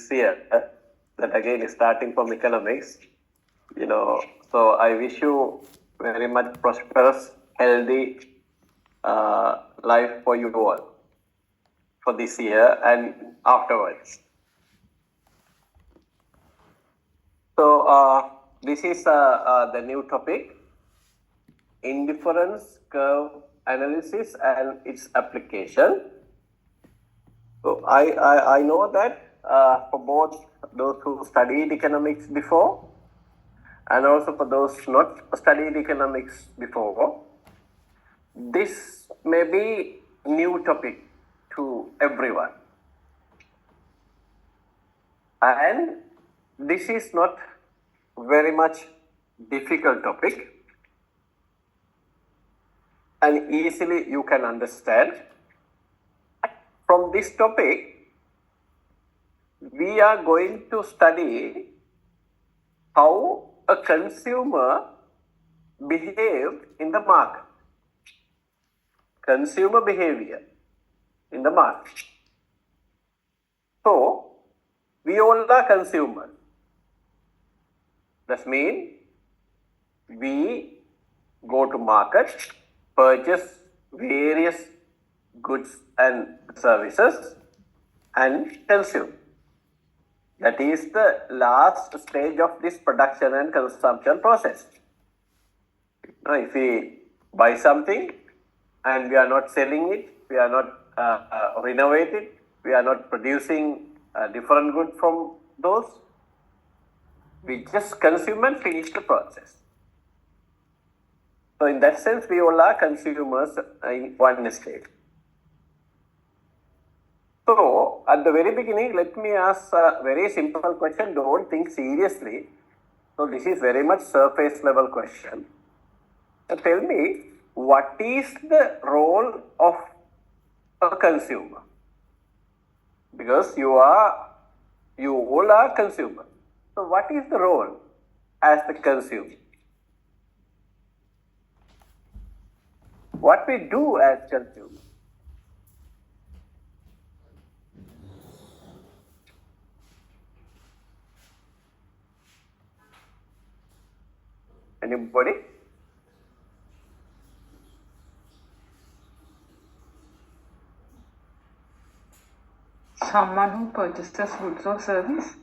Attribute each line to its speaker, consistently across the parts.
Speaker 1: this year, that again is starting from economics. So I wish you very much prosperous, healthy life for you all for this year and afterwards. So this is the new topic, indifference curve analysis and its application. So I know that for both those who studied economics before and also for those not studied economics before, this may be new topic to everyone. And this is not very much difficult topic and easily you can understand. From this topic, we are going to study how a consumer behaves in the market. Consumer behavior in the market. So, we all are consumers. That means we go to market, purchase various goods and services and consume. That is the last stage of this production and consumption process. Now, if we buy something and we are not selling it, we are not renovating, we are not producing different good from those, we just consume and finish the process. So in that sense, we all are consumers in one stage. So at the very beginning, let me ask a very simple question. Don't think seriously. So this is very much surface level question. So tell me, what is the role of a consumer? Because you all are consumers. So what is the role as the consumer? What we do as consumers? Anybody?
Speaker 2: Someone who purchases goods or service?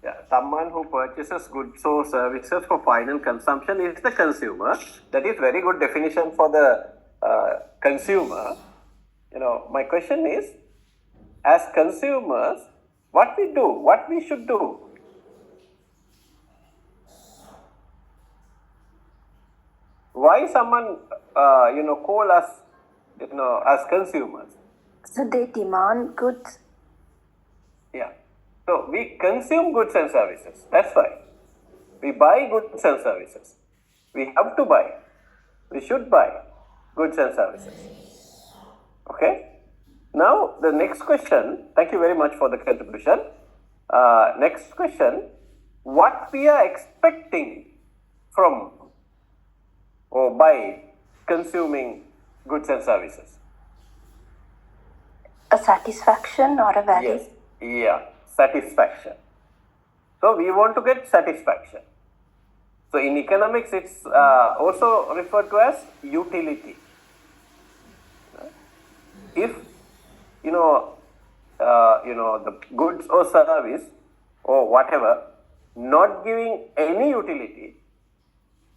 Speaker 1: Yeah, someone who purchases goods or services for final consumption is the consumer. That is very good definition for the consumer. My question is, as consumers, what we do, what we should do? Why someone, call us, as consumers?
Speaker 3: So they demand goods.
Speaker 1: Yeah. So we consume goods and services. That's why. We buy goods and services. We have to buy. We should buy goods and services. Okay? Now the next question, thank you very much for the contribution. Next question, what we are expecting from or by consuming goods and services?
Speaker 3: A satisfaction or a value?
Speaker 1: Yes. Yeah, satisfaction. So we want to get satisfaction. So in economics, it's also referred to as utility. If the goods or service or whatever not giving any utility,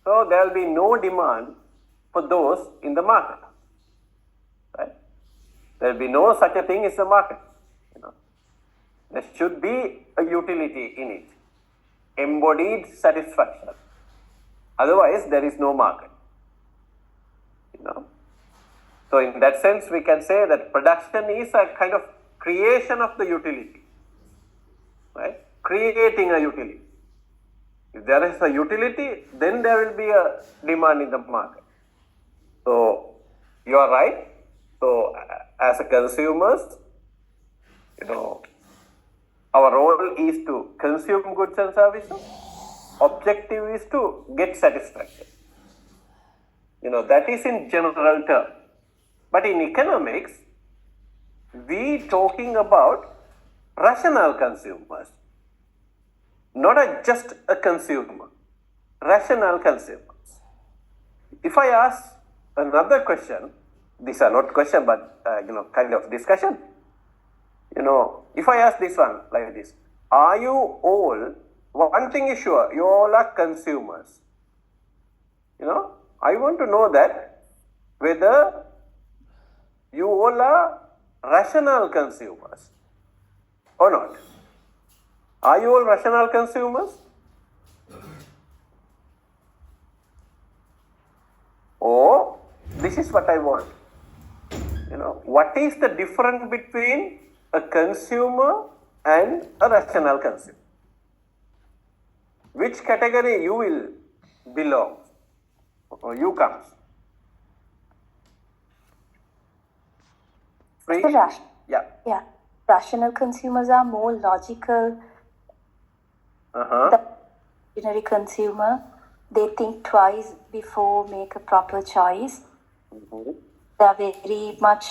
Speaker 1: so there will be no demand for those in the market. Right? There will be no such a thing as the market. There should be a utility in it, embodied satisfaction. Otherwise, there is no market. So in that sense, we can say that production is a kind of creation of the utility, right? Creating a utility. If there is a utility, then there will be a demand in the market. So you are right. So as a consumers, our role is to consume goods and services. Objective is to get satisfaction. That is in general term. But in economics, we talking about rational consumers, not just a consumer, rational consumers. If I ask another question, these are not question but kind of discussion. If I ask this one like this, are you all, one thing is sure, you all are consumers. I want to know that whether you all are rational consumers or not. Are you all rational consumers? Or this is what I want. What is the difference between a consumer and a rational consumer? Which category you will belong or you comes? Free? Yeah.
Speaker 3: Yeah. Rational consumers are more logical. The ordinary consumer, they think twice before make a proper choice. They are very much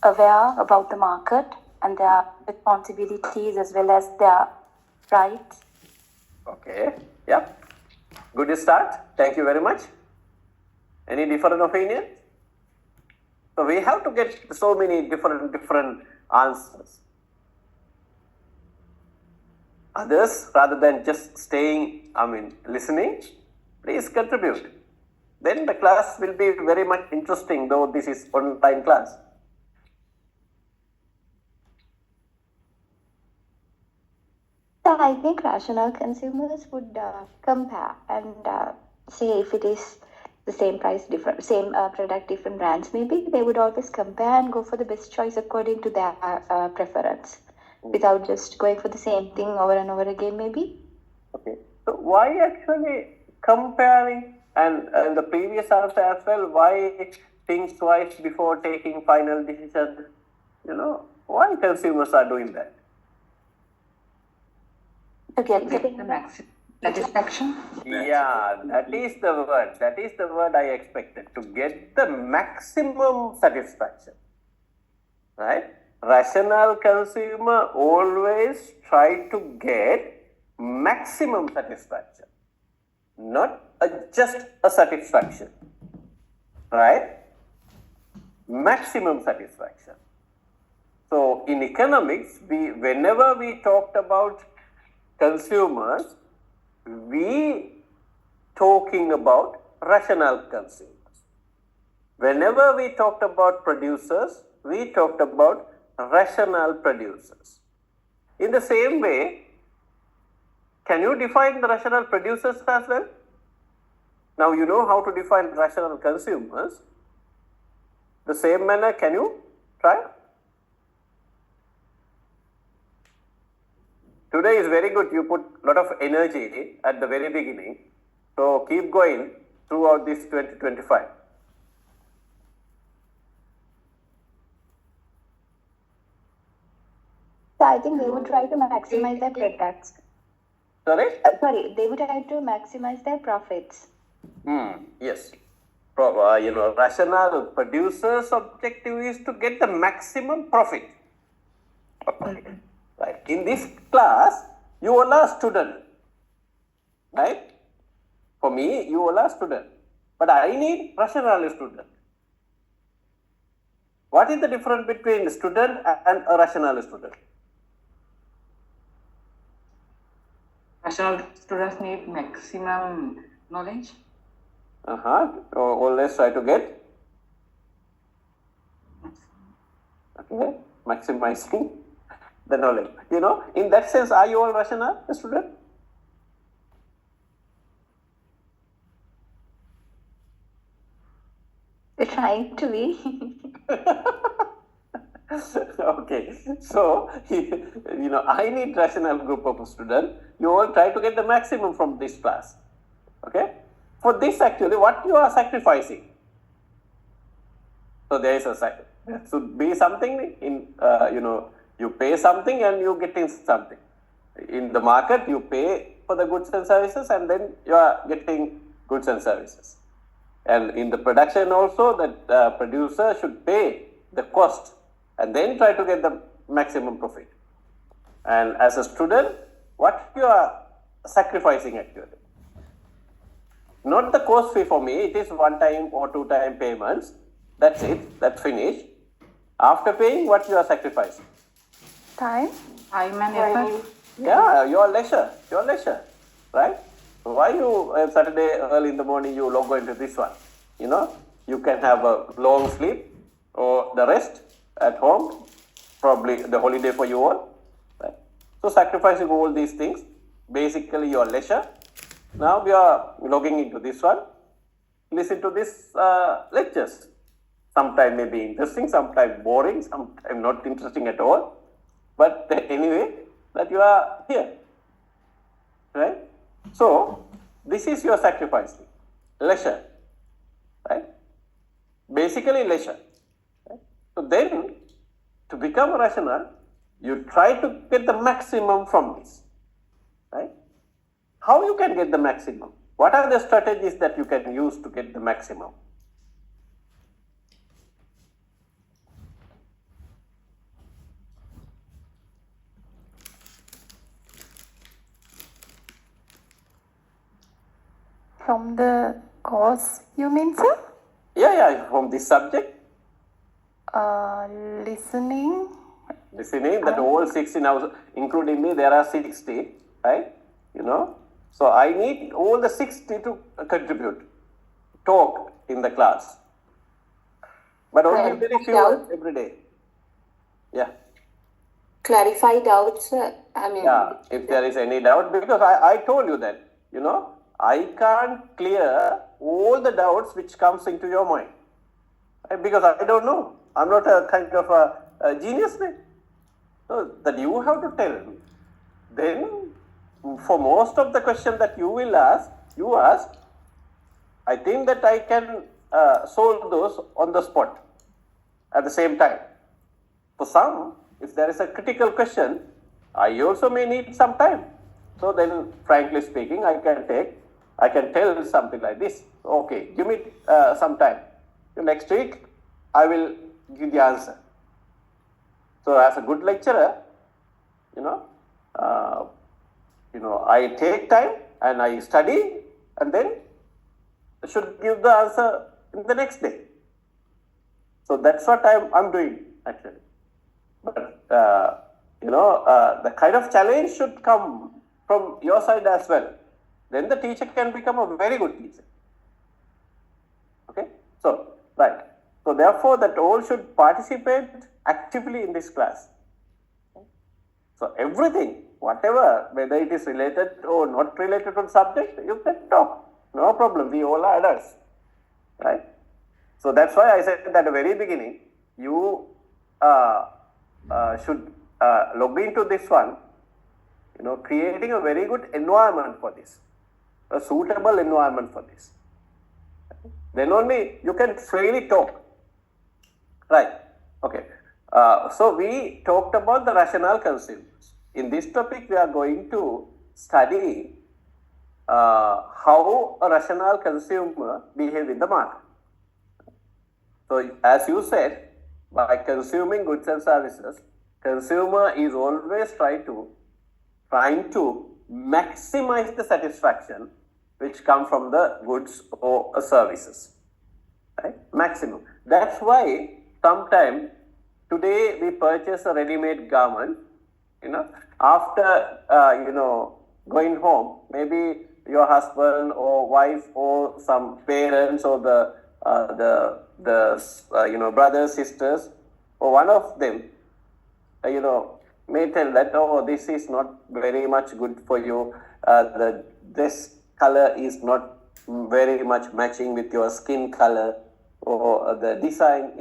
Speaker 3: aware about the market and their responsibilities as well as their rights.
Speaker 1: Okay. Yeah. Good start. Thank you very much. Any different opinion? So we have to get so many different answers. Others, rather than just listening, please contribute. Then the class will be very much interesting, though this is online class.
Speaker 4: So I think rational consumers would compare and say if it is the same price, same product, different brands, maybe they would always compare and go for the best choice according to their preference, without just going for the same thing over and over again, maybe.
Speaker 1: Okay. So why actually comparing, and the previous answer as well, why think twice before taking final decision? Why consumers are doing that?
Speaker 2: To get the maximum satisfaction.
Speaker 1: Yeah, that is the word. That is the word I expected. To get the maximum satisfaction. Right? Rational consumer always try to get maximum satisfaction. Not just a satisfaction. Right? Maximum satisfaction. So in economics, whenever we talked about consumers, we talking about rational consumers. Whenever we talked about producers, we talked about rational producers. In the same way, can you define the rational producers as well? Now you know how to define rational consumers. The same manner, can you try? Today is very good. You put a lot of energy at the very beginning. So keep going throughout this 2025.
Speaker 4: So I think they would try to maximize their products.
Speaker 1: Sorry?
Speaker 4: They would try to maximize their profits.
Speaker 1: Yes. Rational producers' objective is to get the maximum profit. Right. In this class, you all are student. Right? For me, you all are student. But I need rational student. What is the difference between student and a rational student?
Speaker 2: Rational students need maximum knowledge.
Speaker 1: Always try to get. Okay. Maximizing the knowledge. In that sense, are you all rational student?
Speaker 4: They're trying to be.
Speaker 1: Okay, so I need rational group of students. You all try to get the maximum from this class. Okay, for this actually, what you are sacrificing? So there is there should be something in you pay something and you getting something. In the market, you pay for the goods and services, and then you are getting goods and services. And in the production also, the producer should pay the cost and then try to get the maximum profit. And as a student, what you are sacrificing actually? Not the course fee for me, it is one time or two time payments. That's it, that's finished. After paying, what you are sacrificing?
Speaker 3: Time.
Speaker 2: Time and effort.
Speaker 1: Yeah, your leisure, right? Why you, Saturday early in the morning, you log into this one? You know, you can have a long sleep or the rest at home, probably the holiday for you all. Right? So sacrificing all these things, basically your leisure. Now we are logging into this one. Listen to this lectures. Sometimes may be interesting, sometimes boring, sometimes not interesting at all. But anyway, that you are here, right? So this is your sacrifice, leisure, right? Basically leisure. Right? So then, to become rational, you try to get the maximum from this, right? How you can get the maximum? What are the strategies that you can use to get the maximum?
Speaker 3: From the course, you mean, sir?
Speaker 1: Yeah, from this subject.
Speaker 3: Listening.
Speaker 1: Listening, that all 60 now, including me, there are 60, right? You know, so I need all the 60 to contribute, talk in the class. But only very few every day. Yeah.
Speaker 5: Clarify doubts, I mean.
Speaker 1: Yeah, if there is any doubt, because I told you that, you know, I can't clear all the doubts which comes into your mind. Right? Because I don't know. I'm not a kind of a genius, right? So that you have to tell me. Then, for most of the questions that you will ask, I think that I can solve those on the spot at the same time. For some, if there is a critical question, I also may need some time. So then, frankly speaking, I can tell something like this. Okay, give me some time. Next week, I will give the answer. So as a good lecturer, I take time and I study and then should give the answer in the next day. So that's what I'm doing actually. But the kind of challenge should come from your side as well. Then the teacher can become a very good teacher. Okay, so right. So therefore, that all should participate actively in this class. So everything, whatever, whether it is related or not related to the subject, you can talk. No problem. We all are adults, right? So that's why I said at the very beginning, you should log into this one, creating a very good environment for this, a suitable environment for this. Then only you can freely talk. Right. Okay. So we talked about the rational consumers. In this topic, we are going to study how a rational consumer behaves in the market. So as you said, by consuming goods and services, consumer is always trying to maximize the satisfaction which come from the goods or services. Right? Maximum. That's why sometimes today we purchase a ready-made garment, after, going home, maybe your husband or wife or some parents or the brothers, sisters, or one of them, may tell that, oh, this is not very much good for you. This color is not very much matching with your skin color, or the design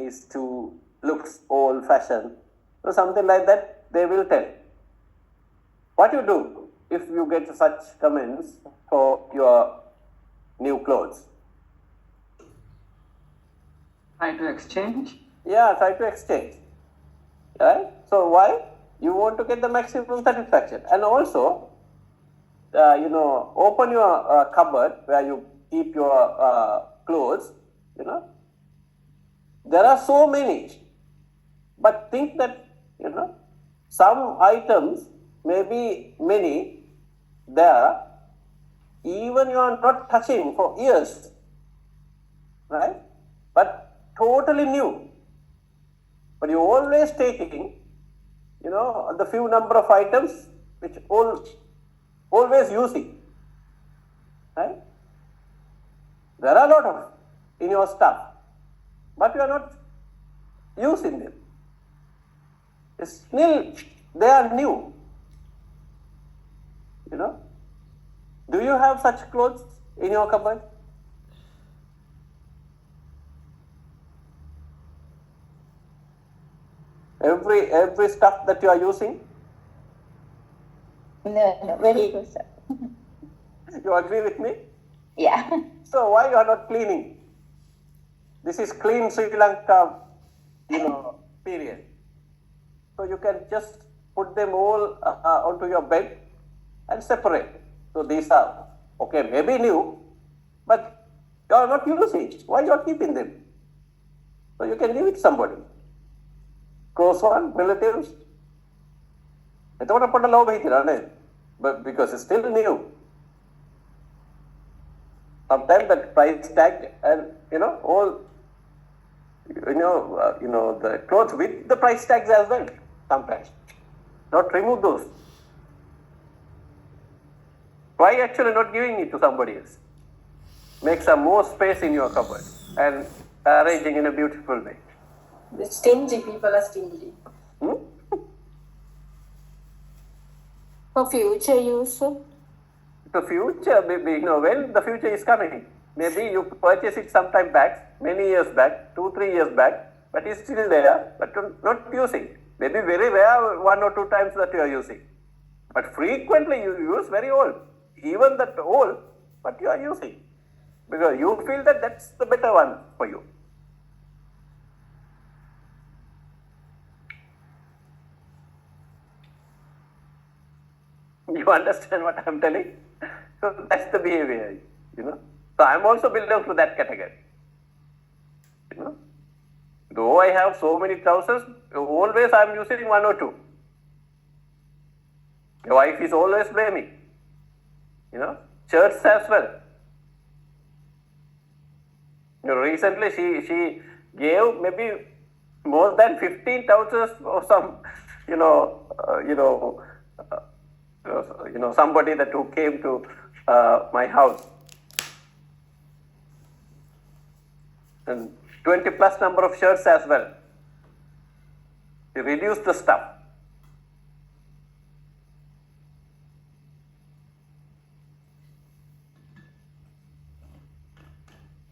Speaker 1: looks old-fashioned, or something like that, they will tell. What you do if you get such comments for your new clothes?
Speaker 2: Try to exchange.
Speaker 1: Yeah, try to exchange. Right? So why? You want to get the maximum satisfaction. And also, open your cupboard where you keep your clothes, There are so many. But think that, some items maybe many there, even you are not touching for years, right? But totally new. But you're always taking, the few number of items which always using, right? There are a lot of in your stuff, but you are not using them. Still, they are new. Do you have such clothes in your cupboard? Every stuff that you are using?
Speaker 4: No, very good, sir.
Speaker 1: You agree with me?
Speaker 4: Yeah.
Speaker 1: So why you are not cleaning? This is clean Sri Lanka, period. So you can just put them all onto your bed and separate. So these are, okay, maybe new, but you are not using. Why you are keeping them? So you can give it to somebody. Close one, relatives. But because it's still new. Sometimes that price tag and all the clothes with the price tags as well. Sometimes not remove those. Why actually not giving it to somebody else? Make some more space in your cupboard and arranging in a beautiful way.
Speaker 5: The stingy people are stingy. For future use.
Speaker 1: The future, maybe, when the future is coming, maybe you purchase it sometime back, many years back, 2-3 years back, but it's still there, but not using. Maybe very rare 1 or 2 times that you are using. But frequently you use very old, even that old, but you are using. Because you feel that that's the better one for you. You understand what I'm telling? So that's the behavior, So I'm also belong to that category. Though I have so many trousers, always I'm using 1 or 2. The wife is always blaming. Shirts as well. Recently she gave maybe more than 15 trousers for some, somebody who came to my house. And 20 plus number of shirts as well. He reduced the stuff.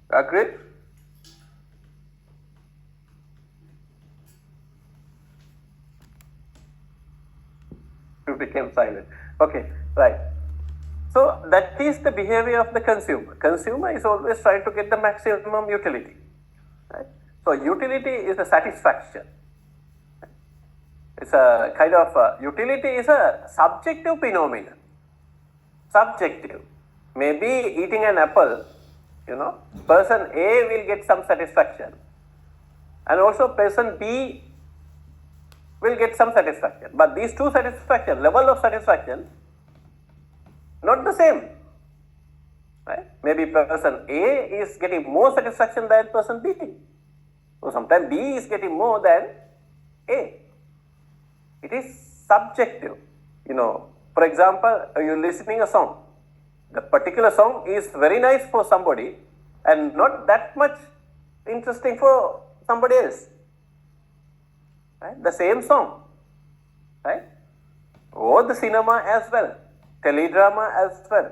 Speaker 1: Agreed? You became silent. Okay, right. So that is the behavior of the consumer. Consumer is always trying to get the maximum utility. Right? So utility is a satisfaction. It's a kind of utility is a subjective phenomenon. Subjective. Maybe eating an apple, person A will get some satisfaction, and also person B will get some satisfaction. But these two satisfaction, level of satisfaction, not the same. Right? Maybe person A is getting more satisfaction than person B. So sometimes B is getting more than A. It is subjective. For example, you're listening a song. The particular song is very nice for somebody and not that much interesting for somebody else. Right? The same song. Right? Or the cinema as well. Teledrama as well.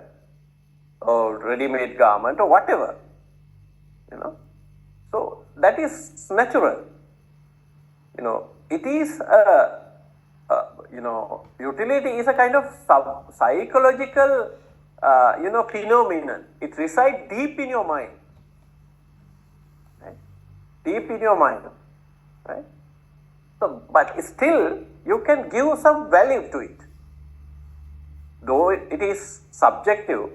Speaker 1: Or ready-made garment or whatever. So that is natural. It is utility is a kind of psychological, phenomenon. It resides deep in your mind. Right? Deep in your mind. Right? So, but still, you can give some value to it. Though it is subjective,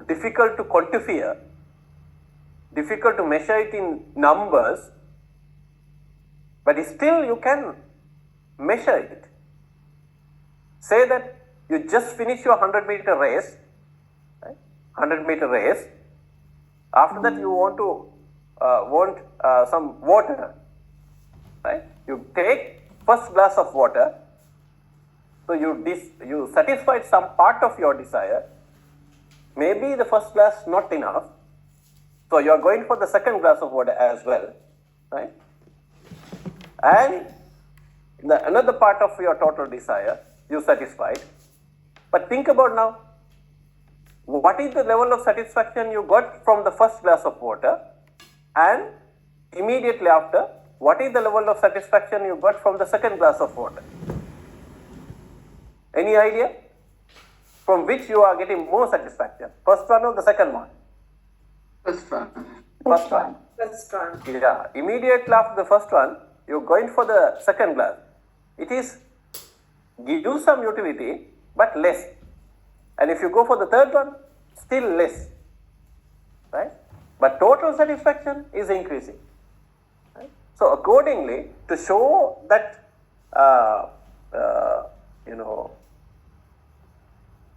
Speaker 1: difficult to quantify, difficult to measure it in numbers, but still you can measure it. Say that you just finished your 100-meter race, right? 100-meter race. After that, you want some water, right? You take first glass of water. So you satisfied some part of your desire. Maybe the first glass not enough. So you are going for the second glass of water as well, right? And another part of your total desire you satisfied. But think about now, what is the level of satisfaction you got from the first glass of water, and immediately after, what is the level of satisfaction you got from the second glass of water? Any idea? From which you are getting more satisfaction? First one or the second one?
Speaker 2: First one.
Speaker 1: First one.
Speaker 5: First one.
Speaker 1: Yeah, immediately after the first one, you're going for the second glass. It is give you some utility, but less. And if you go for the third one, still less, right? But total satisfaction is increasing. Right? So accordingly, to show that,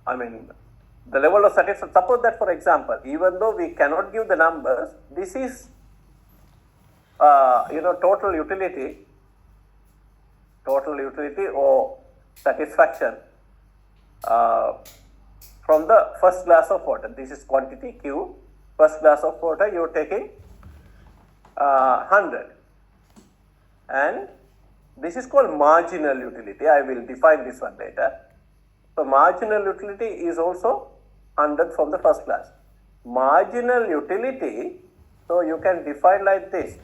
Speaker 1: the level of satisfaction, suppose that, for example, even though we cannot give the numbers, this is, total utility or satisfaction from the first glass of water. This is quantity Q. First glass of water, you are taking 100. And this is called marginal utility. I will define this one later. So marginal utility is also 100 from the first class. Marginal utility, so you can define like this: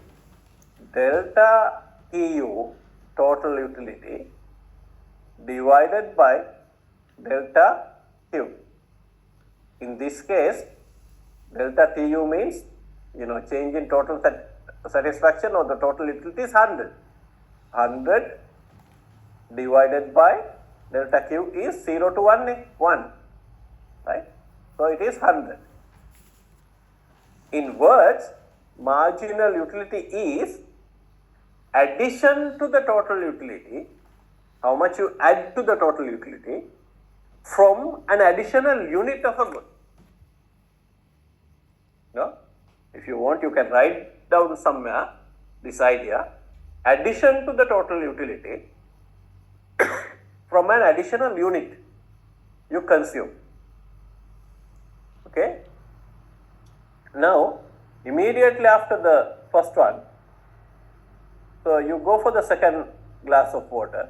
Speaker 1: delta TU, total utility, divided by delta Q. In this case, delta TU means, change in total satisfaction or the total utility is 100. 100 divided by delta Q is 0 to 1, right? So it is 100. In words, marginal utility is addition to the total utility, how much you add to the total utility from an additional unit of a good. No? If you want, you can write down somewhere this idea: addition to the total utility from an additional unit you consume. Okay? Now, immediately after the first one, so you go for the second glass of water.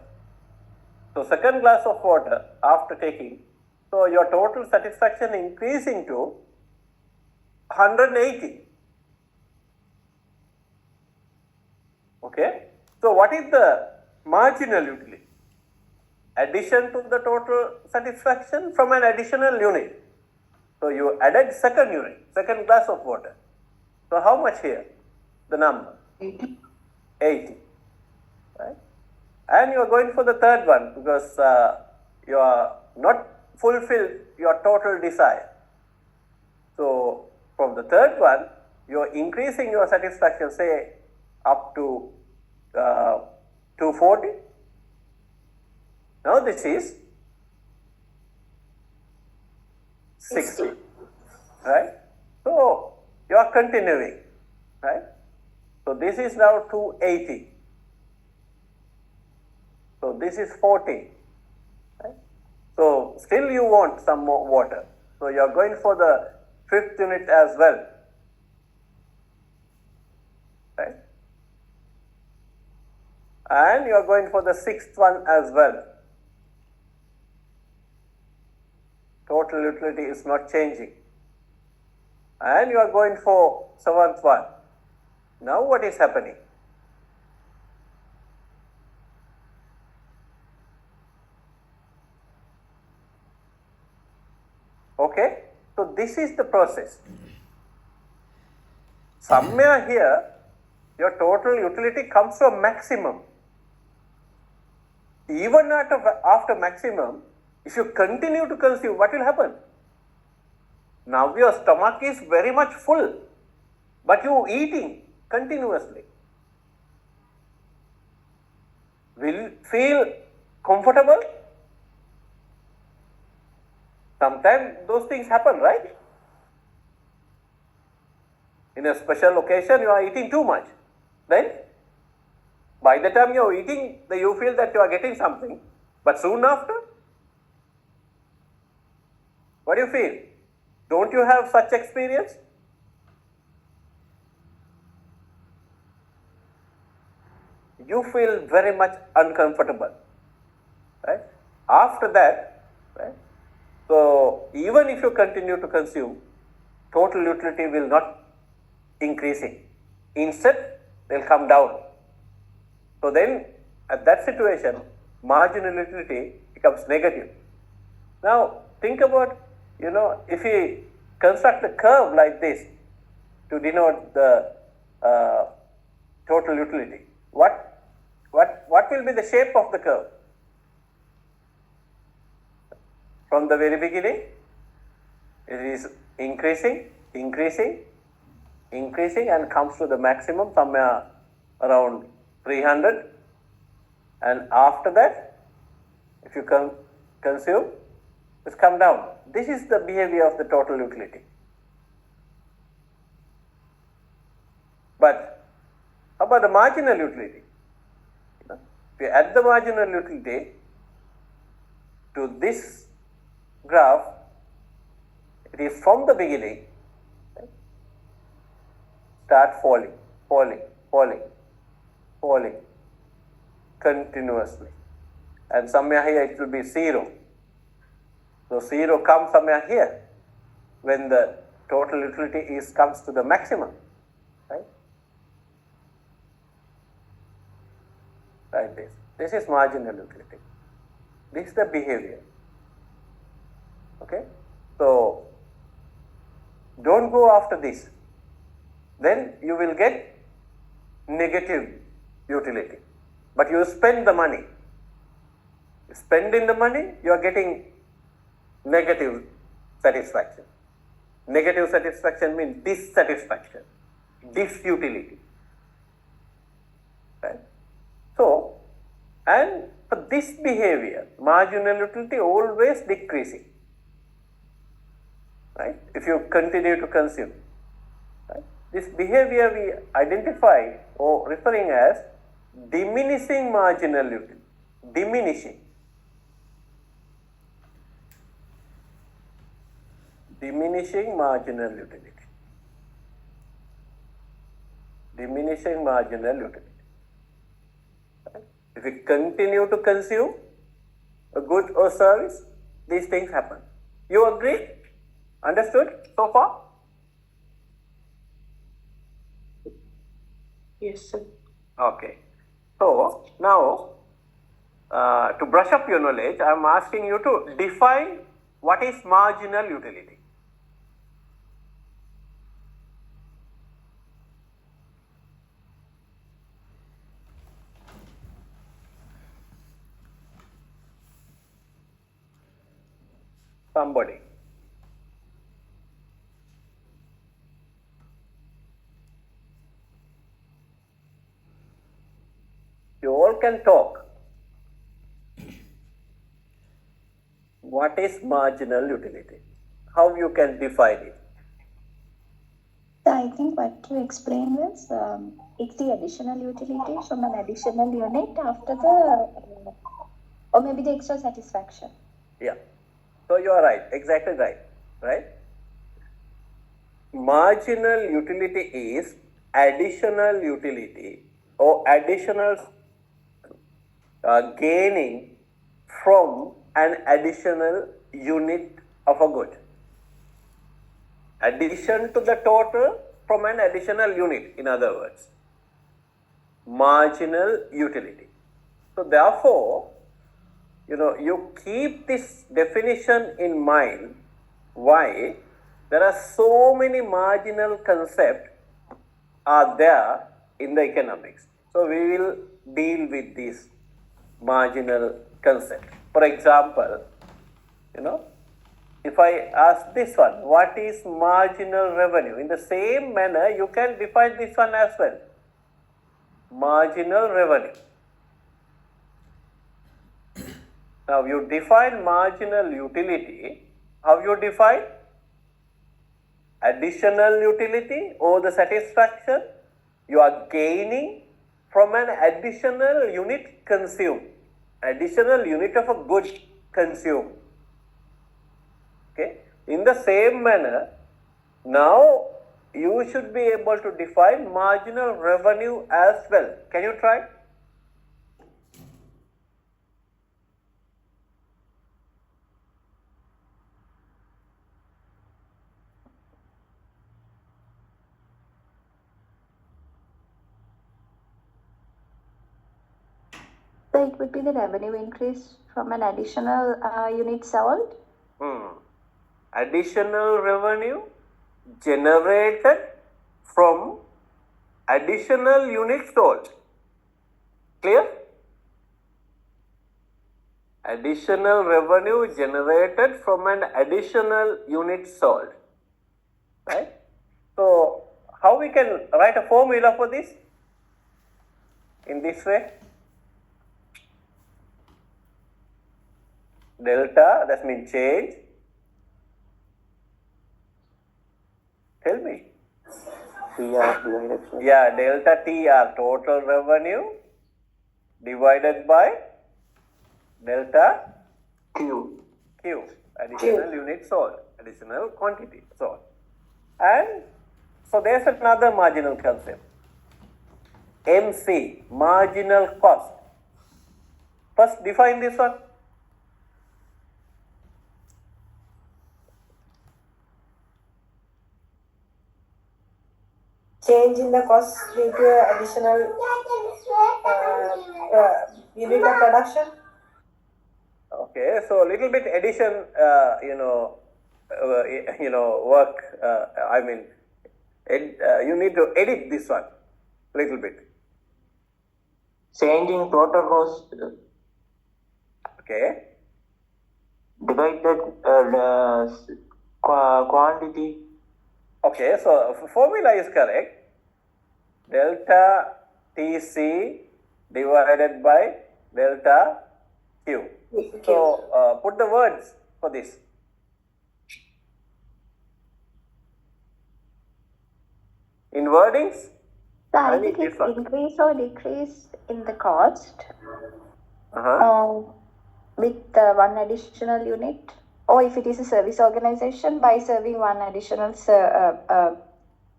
Speaker 1: So second glass of water after taking, so your total satisfaction increasing to 180. Okay? So what is the marginal utility? Addition to the total satisfaction from an additional unit. So you added second unit, second glass of water. So how much here? The number?
Speaker 2: 80.
Speaker 1: 80. Right? And you are going for the third one because you are not fulfilled your total desire. So from the third one, you are increasing your satisfaction, say up to 240. Now this is 60, right? So you are continuing, right? So this is now 280. So this is 40, right? So still you want some more water. So you are going for the fifth unit as well, right? And you are going for the sixth one as well. Total utility is not changing. And you are going for seventh one. Now what is happening? Okay, so this is the process. Somewhere here, your total utility comes to a maximum. Even after maximum, if you continue to consume, what will happen? Now your stomach is very much full, but you are eating continuously. Will you feel comfortable? Sometimes those things happen, right? In a special occasion, you are eating too much. Then, by the time you are eating, you feel that you are getting something. But soon after, what do you feel? Don't you have such experience? You feel very much uncomfortable, right? After that, right? So even if you continue to consume, total utility will not increasing. Instead, they'll come down. So then, at that situation, marginal utility becomes negative. Now, think about, if we construct a curve like this to denote the total utility, what will be the shape of the curve? From the very beginning, it is increasing, increasing, increasing, and comes to the maximum somewhere around 300. And after that, if you consume, it's come down. This is the behavior of the total utility. But how about the marginal utility? If you add the marginal utility to this graph, it is from the beginning, start falling, falling, falling, falling continuously. And somewhere here it will be 0. So 0 comes somewhere here when the total utility comes to the maximum, right? Like this. This is marginal utility. This is the behavior. Okay? So don't go after this. Then you will get negative utility. But you spend the money. Spending the money, you are getting negative satisfaction. Negative satisfaction means dissatisfaction, disutility. Right? So, and for this behavior, marginal utility always decreasing. Right? If you continue to consume. Right? This behavior we identify or referring as diminishing marginal utility. Diminishing. Diminishing marginal utility. Diminishing marginal utility. Right? If we continue to consume a good or service, these things happen. You agree? Understood so far?
Speaker 5: Yes, sir.
Speaker 1: Okay. So now, to brush up your knowledge, I am asking you to define what is marginal utility. Somebody. You all can talk. What is marginal utility? How you can define it?
Speaker 4: So I think what you explained was it's the additional utility from an additional unit after the, or maybe the extra satisfaction.
Speaker 1: Yeah. So you are right, exactly right, right? Marginal utility is additional utility or additional gaining from an additional unit of a good. Addition to the total from an additional unit, in other words. Marginal utility. So therefore, you keep this definition in mind. Why? There are so many marginal concepts are there in the economics. So we will deal with this marginal concept. For example, if I ask this one, what is marginal revenue? In the same manner, you can define this one as well. Marginal revenue. Now you define marginal utility how you define additional utility or the satisfaction you are gaining from an additional unit consumed, additional unit of a good consumed. Okay. In the same manner, now you should be able to define marginal revenue as well. Can you try?
Speaker 4: So it would be the revenue increase from an additional unit sold.
Speaker 1: Additional revenue generated from additional units sold. Clear? Additional revenue generated from an additional unit sold. Right? So, how we can write a formula for this? In this way. Delta, that means change. Tell me.
Speaker 2: TR divided by
Speaker 1: Yeah, delta TR, total revenue, divided by delta
Speaker 2: Q.
Speaker 1: Q, additional unit sold, additional quantity sold. And so there's another marginal concept. MC, marginal cost. First define this one.
Speaker 5: Change in the cost due to additional unit of production.
Speaker 1: Okay, so a little bit addition, work. You need to edit this one a little bit.
Speaker 2: Changing total cost
Speaker 1: Okay.
Speaker 2: divided quantity.
Speaker 1: Okay, so formula is correct. Delta TC divided by delta Q. So put the words for this. In wordings,
Speaker 4: So I
Speaker 1: I
Speaker 4: think
Speaker 1: need
Speaker 4: it's
Speaker 1: this one.
Speaker 4: increase or decrease in the cost
Speaker 1: Uh-huh.
Speaker 4: with one additional unit, or if it is a service organization, by serving one additional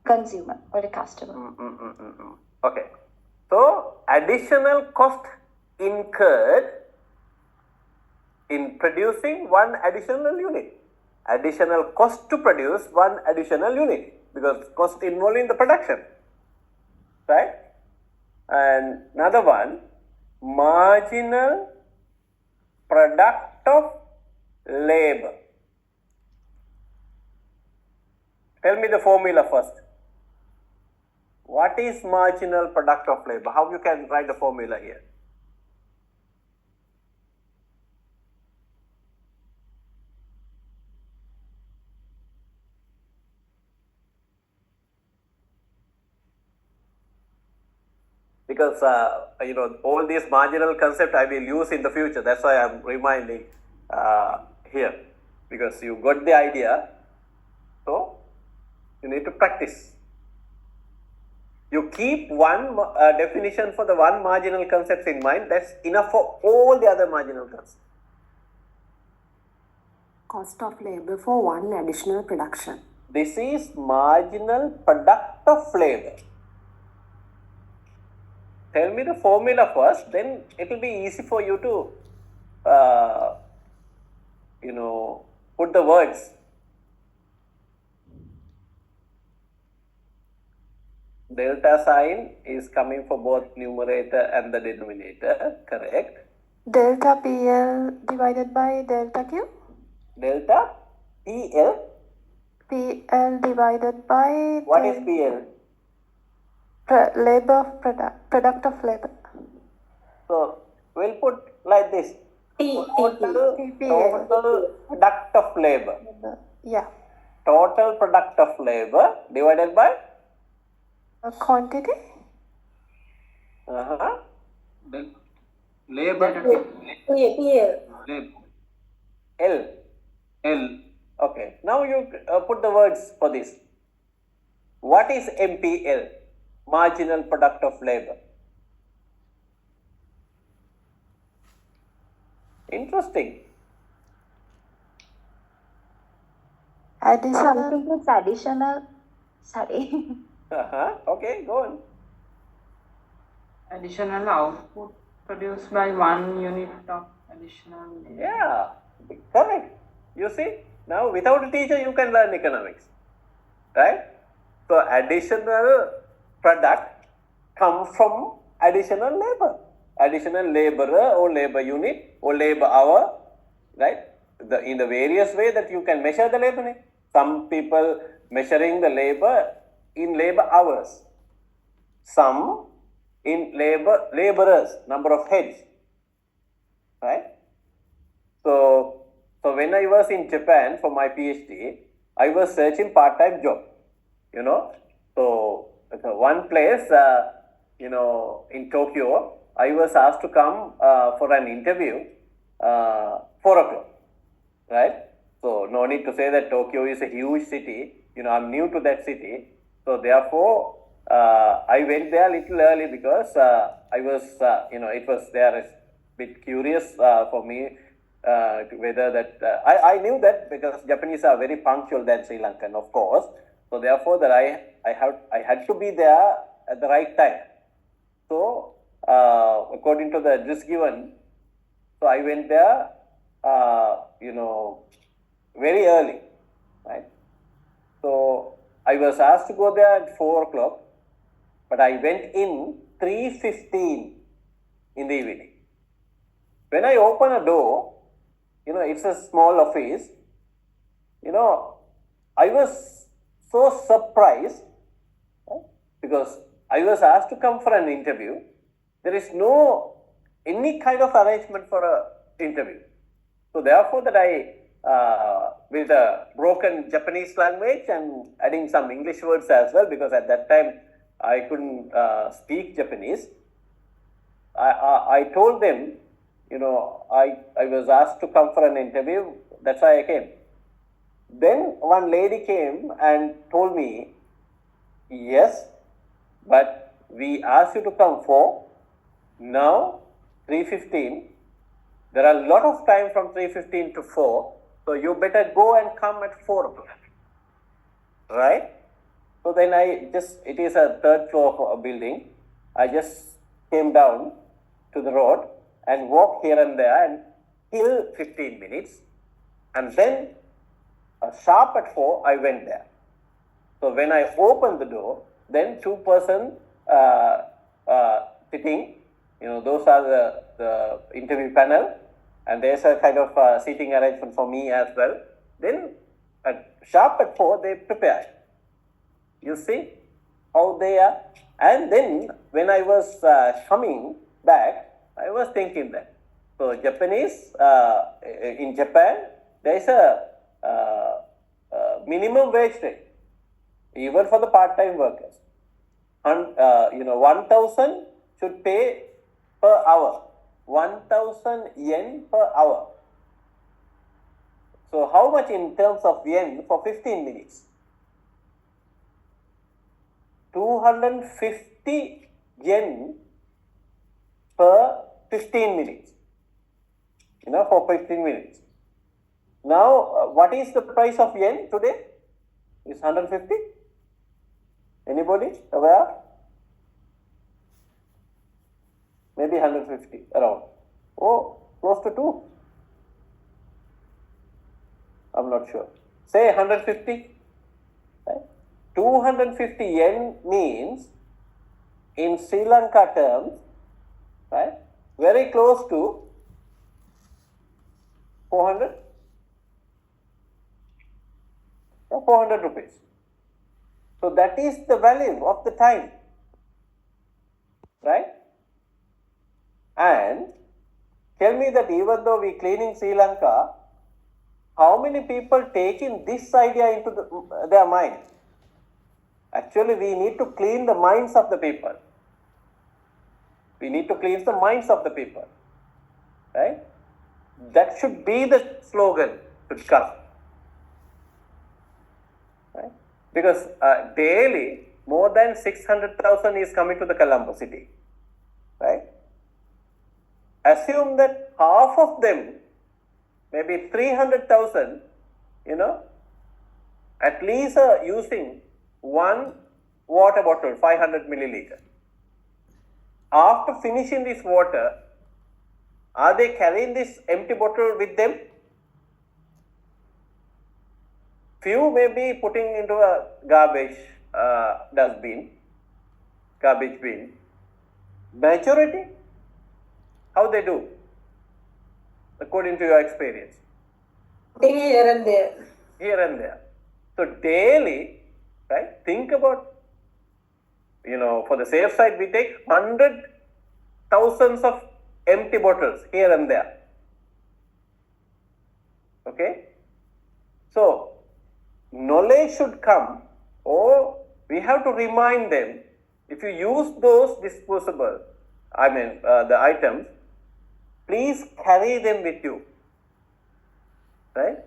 Speaker 4: consumer or a customer.
Speaker 1: Okay. So additional cost incurred in producing one additional unit. Additional cost to produce one additional unit, because cost involved in the production. Right? And another one, marginal product of labor. Tell me the formula first. What is marginal product of labor? How you can write the formula here? Because all these marginal concepts I will use in the future. That's why I'm reminding here, because you got the idea. So you need to practice. You keep one definition for the one marginal concept in mind. That's enough for all the other marginal concepts.
Speaker 6: Cost of labor for one additional production.
Speaker 1: This is marginal product of labor. Tell me the formula first, then it will be easy for you to, put the words. Delta sign is coming for both numerator and the denominator, correct?
Speaker 5: Delta PL divided by delta Q.
Speaker 1: Delta PL.
Speaker 5: PL divided by
Speaker 1: What is PL?
Speaker 5: labor of product of labor.
Speaker 1: So we'll put like this. Total
Speaker 5: TPL.
Speaker 1: product of labor.
Speaker 5: Yeah.
Speaker 1: Total product of labor divided by
Speaker 5: Quantity.
Speaker 2: Labor.
Speaker 5: PL.
Speaker 1: L. Now you put the words for this. What is MPL? Marginal product of labor. Interesting.
Speaker 4: So I
Speaker 5: Additional.
Speaker 4: think it's additional. Sorry.
Speaker 1: Okay, go on.
Speaker 7: Additional output produced by 1 unit of additional labor.
Speaker 1: Yeah, correct. You see, now without a teacher you can learn economics, right? So additional product come from additional labor. Additional laborer or labor unit or labor hour, right? In the various way that you can measure the labor. Some people measuring the labor in labor hours. Some in laborers, number of heads, right? So when I was in Japan for my PhD, I was searching part-time job, you know. So one place, in Tokyo, I was asked to come for an interview 4 o'clock, right? So no need to say that Tokyo is a huge city. I'm new to that city. So therefore, I went there a little early because I was, it was there a bit curious for me whether that, I knew that because Japanese are very punctual than Sri Lankan, of course. So therefore that I had to be there at the right time. So according to the address given, so I went there, very early, right? So I was asked to go there at 4 o'clock, but I went in 3:15 in the evening. When I open a door, it's a small office, I was so surprised, right? Because I was asked to come for an interview. There is no any kind of arrangement for an interview. So therefore that I, with a broken Japanese language and adding some English words as well, because at that time I couldn't speak Japanese, I told them, I was asked to come for an interview, that's why I came. Then one lady came and told me, yes, but we asked you to come for now 3:15. There are a lot of time from 3:15 to 4, so you better go and come at 4 o'clock, right? So then it is a 3rd floor of a building. I just came down to the road and walked here and there and till 15 minutes. And then sharp at 4, I went there. So when I opened the door, then 2 persons sitting, those are the interview panel, and there's a kind of seating arrangement for me as well. Then sharp at 4, they prepared. You see how they are? And then when I was coming back, I was thinking that. So Japanese, in Japan, there is a minimum wage rate, even for the part-time workers. 1,000 should pay per hour, 1,000 yen per hour. So how much in terms of yen for 15 minutes? 250 yen per 15 minutes, for 15 minutes. Now, what is the price of yen today? Is 150? Anybody aware? Maybe 150 around. Oh, close to 2. I'm not sure. Say 150. Right? 250 yen means in Sri Lanka terms, right, very close to 400. 400 rupees. So that is the value of the time, right? And tell me that even though we cleaning Sri Lanka, how many people taking this idea into their mind? Actually, we need to clean the minds of the people. We need to cleanse the minds of the people, right? That should be the slogan to come. Because daily more than 600,000 is coming to the Colombo city, right? Assume that half of them, maybe 300,000, at least using one water bottle, 500 milliliter. After finishing this water, are they carrying this empty bottle with them? Few may be putting into a garbage bin. Majority, how they do, according to your experience?
Speaker 5: Here and there.
Speaker 1: Here and there. So daily, right, think about, for the safe side, we take 100,000 of empty bottles here and there. Okay? So, knowledge should come, or we have to remind them, if you use those disposable, the items, please carry them with you. Right?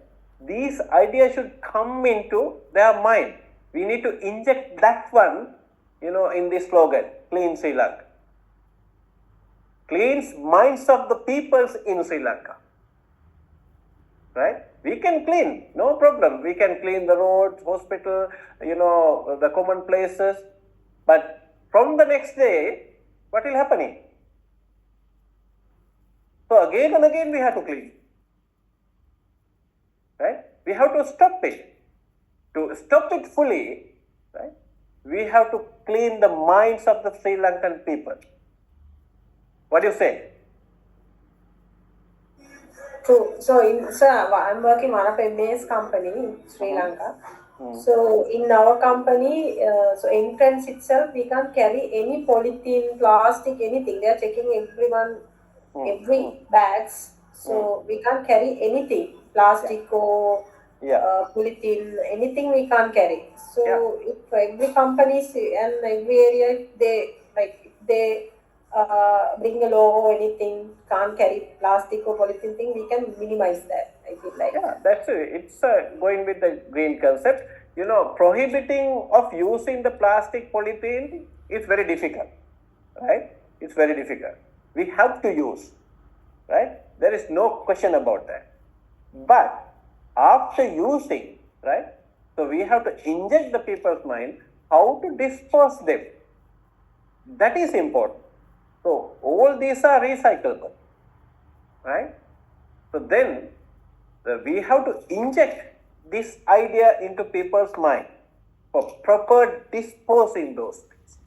Speaker 1: These ideas should come into their mind. We need to inject that one, in this slogan, Clean Sri Lanka. Cleans minds of the peoples in Sri Lanka. Right? We can clean, no problem. We can clean the roads, hospital, the common places. But from the next day, what will happen? So again and again we have to clean. Right? We have to stop it. To stop it fully, right, we have to clean the minds of the Sri Lankan people. What do you say?
Speaker 5: True. So, I'm working one of MA's company in Sri Lanka. So, in our company, so entrance itself, we can't carry any polythene, plastic, anything. They are checking every bags. So, we can't carry anything, plastic or polythene, anything we can't carry. So, if every company and every area, they bring a law or anything, can't carry plastic or polythene thing, we can minimize that, I feel like.
Speaker 1: Yeah, that's it. It's going with the green concept. Prohibiting of using the plastic polythene is very difficult, right? It's very difficult. We have to use, right? There is no question about that. But after using, right, so we have to inject the people's mind how to dispose them. That is important. So all these are recyclable, right? So then we have to inject this idea into people's mind for proper disposing those things.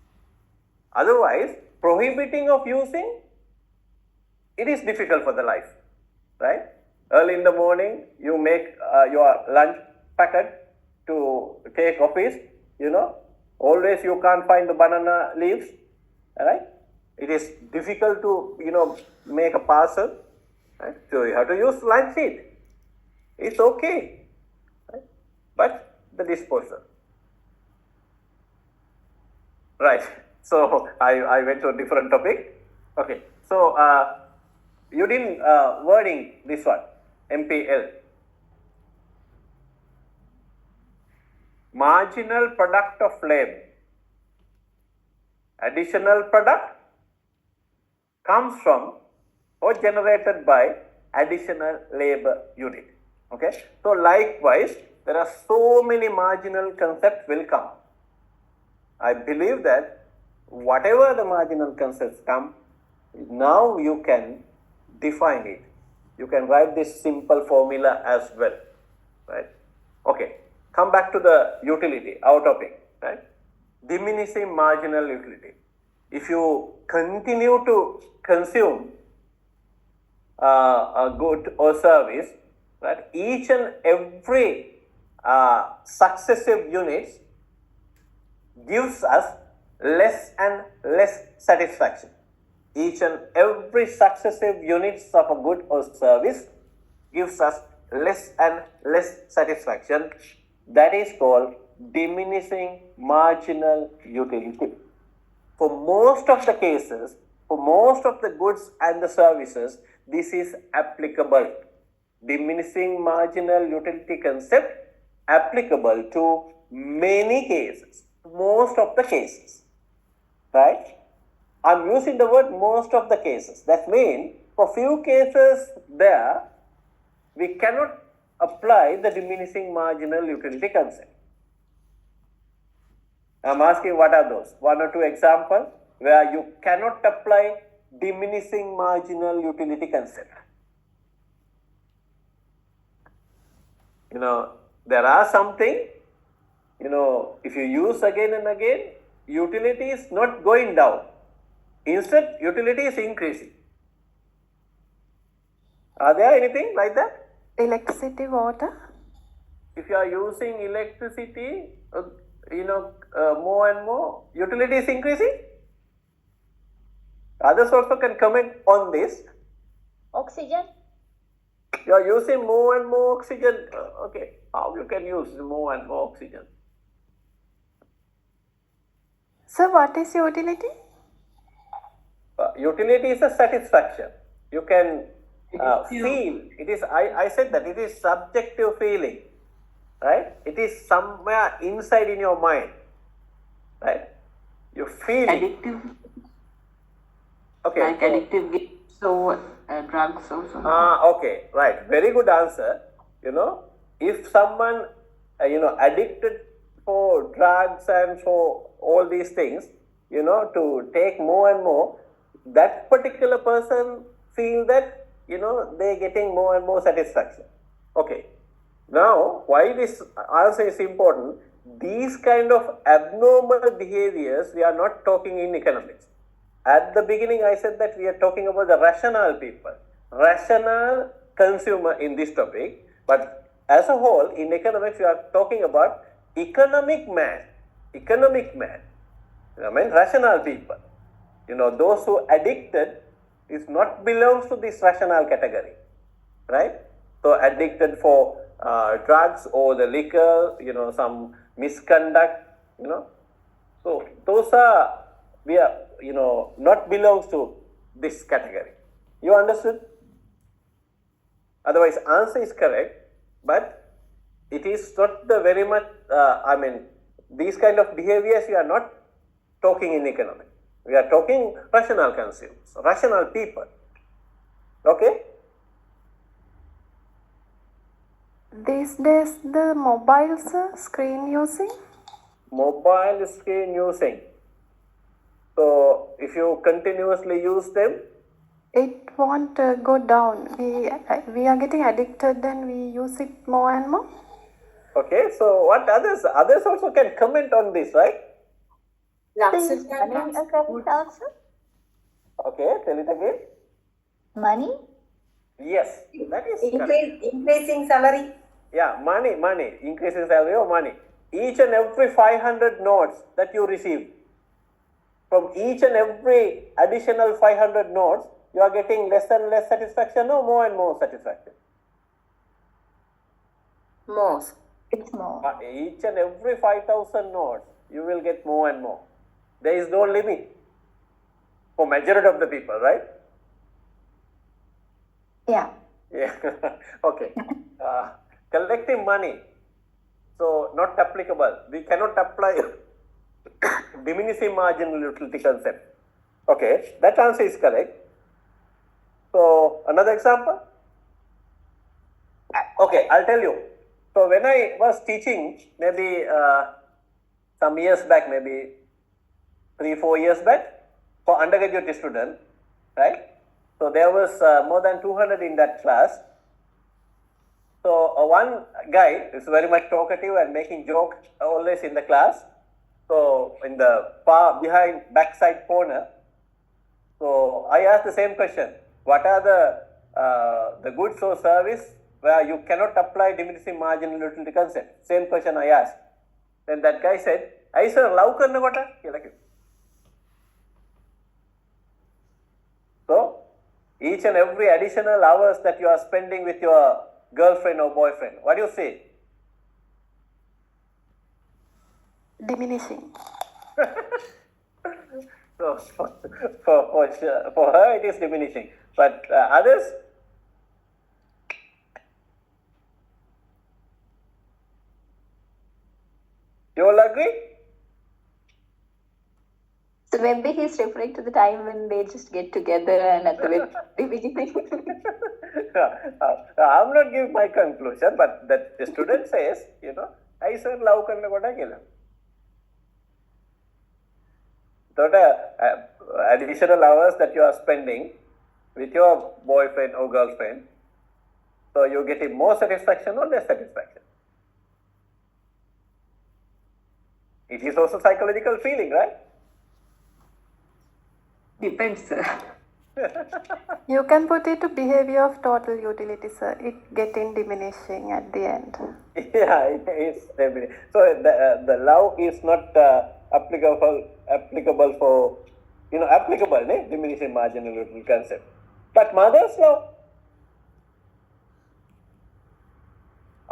Speaker 1: Otherwise, prohibiting of using, it is difficult for the life, right? Early in the morning, you make your lunch packet to take office, always you can't find the banana leaves, right? It is difficult to, make a parcel, right? So you have to use lunch sheet. It's okay, right? But the disposal. Right. So I went to a different topic. Okay. So you didn't wording this one, MPL. Marginal product of labor. Additional product comes from or generated by additional labor unit. Okay. So likewise, there are so many marginal concepts will come. I believe that whatever the marginal concepts come, now you can define it. You can write this simple formula as well, right? Okay. Come back to the utility, our topic, right? Diminishing marginal utility. If you continue to consume a good or service, right, each and every successive units gives us less and less satisfaction. Each and every successive units of a good or service gives us less and less satisfaction. That is called diminishing marginal utility. For most of the cases, for most of the goods and the services, this is applicable. Diminishing marginal utility concept applicable to many cases, most of the cases, right? I'm using the word most of the cases. That means for few cases there, we cannot apply the diminishing marginal utility concept. I'm asking what are those? One or two examples where you cannot apply diminishing marginal utility concept. There are something, if you use again and again, utility is not going down. Instead, utility is increasing. Are there anything like that?
Speaker 6: Electricity, water.
Speaker 1: If you are using electricity, more and more, utility is increasing. Others also can comment on this.
Speaker 3: Oxygen.
Speaker 1: You are using more and more oxygen. Okay, how you can use more and more oxygen?
Speaker 6: So what is utility?
Speaker 1: Utility is a satisfaction. You can feel. It is. I said that it is subjective feeling, right? It is somewhere inside in your mind, right? You feel it.
Speaker 7: Addictive,
Speaker 1: Okay.
Speaker 7: like addictive games, so drugs also.
Speaker 1: Okay, right. Very good answer. If someone, addicted for drugs and for all these things, to take more and more, that particular person feel that, they're getting more and more satisfaction. Okay. Now, why this answer is important, these kind of abnormal behaviors, we are not talking in economics. At the beginning, I said that we are talking about the rational people, rational consumer in this topic. But as a whole, in economics, we are talking about economic man. Rational people. Those who addicted is not belongs to this rational category, right? So addicted for drugs or the liquor, some misconduct, So those are, we are, not belongs to this category. You understood? Otherwise, answer is correct, but it is not the very much, these kind of behaviors we are not talking in economics. We are talking rational consumers, rational people. Okay?
Speaker 6: These days the mobiles screen using?
Speaker 1: Mobile screen using. So, if you continuously use them,
Speaker 6: It won't go down. We are getting addicted and we use it more and more.
Speaker 1: okay, so what others also can comment on this, right?
Speaker 3: Is money a correct answer?
Speaker 1: Okay, tell it again.
Speaker 3: Money?
Speaker 1: Yes, that is correct.
Speaker 5: Increasing salary.
Speaker 1: Yeah, money, increasing salary or money. Each and every 500 notes that you receive, from each and every additional 500 notes, you are getting less and less satisfaction or more and more satisfaction?
Speaker 5: More.
Speaker 3: It's more.
Speaker 1: Each and every 5,000 notes, you will get more and more. There is no limit for majority of the people, right?
Speaker 3: Yeah.
Speaker 1: Yeah. Okay. Collecting money, so not applicable. We cannot apply diminishing marginal utility concept. Okay, that answer is correct. So another example. Okay, I'll tell you. So when I was teaching, maybe some years back, maybe 3-4 years back, for undergraduate student, right? So there was more than 200 in that class. So one guy is very much talkative and making jokes always in the class. So in the far behind backside corner, so I asked the same question: what are the goods or service where you cannot apply diminishing marginal utility concept? Same question I asked. Then that guy said, "I sir, love karna kota." So each and every additional hours that you are spending with your girlfriend or boyfriend, what do you say?
Speaker 6: Diminishing.
Speaker 1: So for her it is diminishing, but others? agree?
Speaker 4: So maybe he's referring to the time when they just get together and at the very beginning.
Speaker 1: I'm not giving my conclusion, but that the student says, I said love karna koda kela. So the additional hours that you are spending with your boyfriend or girlfriend, so you're getting more satisfaction or less satisfaction. It is also psychological feeling, right?
Speaker 7: Depends, sir.
Speaker 6: You can put it to behavior of total utility, sir. It getting diminishing at the end.
Speaker 1: Yeah, it is definitely. So the love is not applicable for, applicable, diminishing marginal utility concept. But mother's love,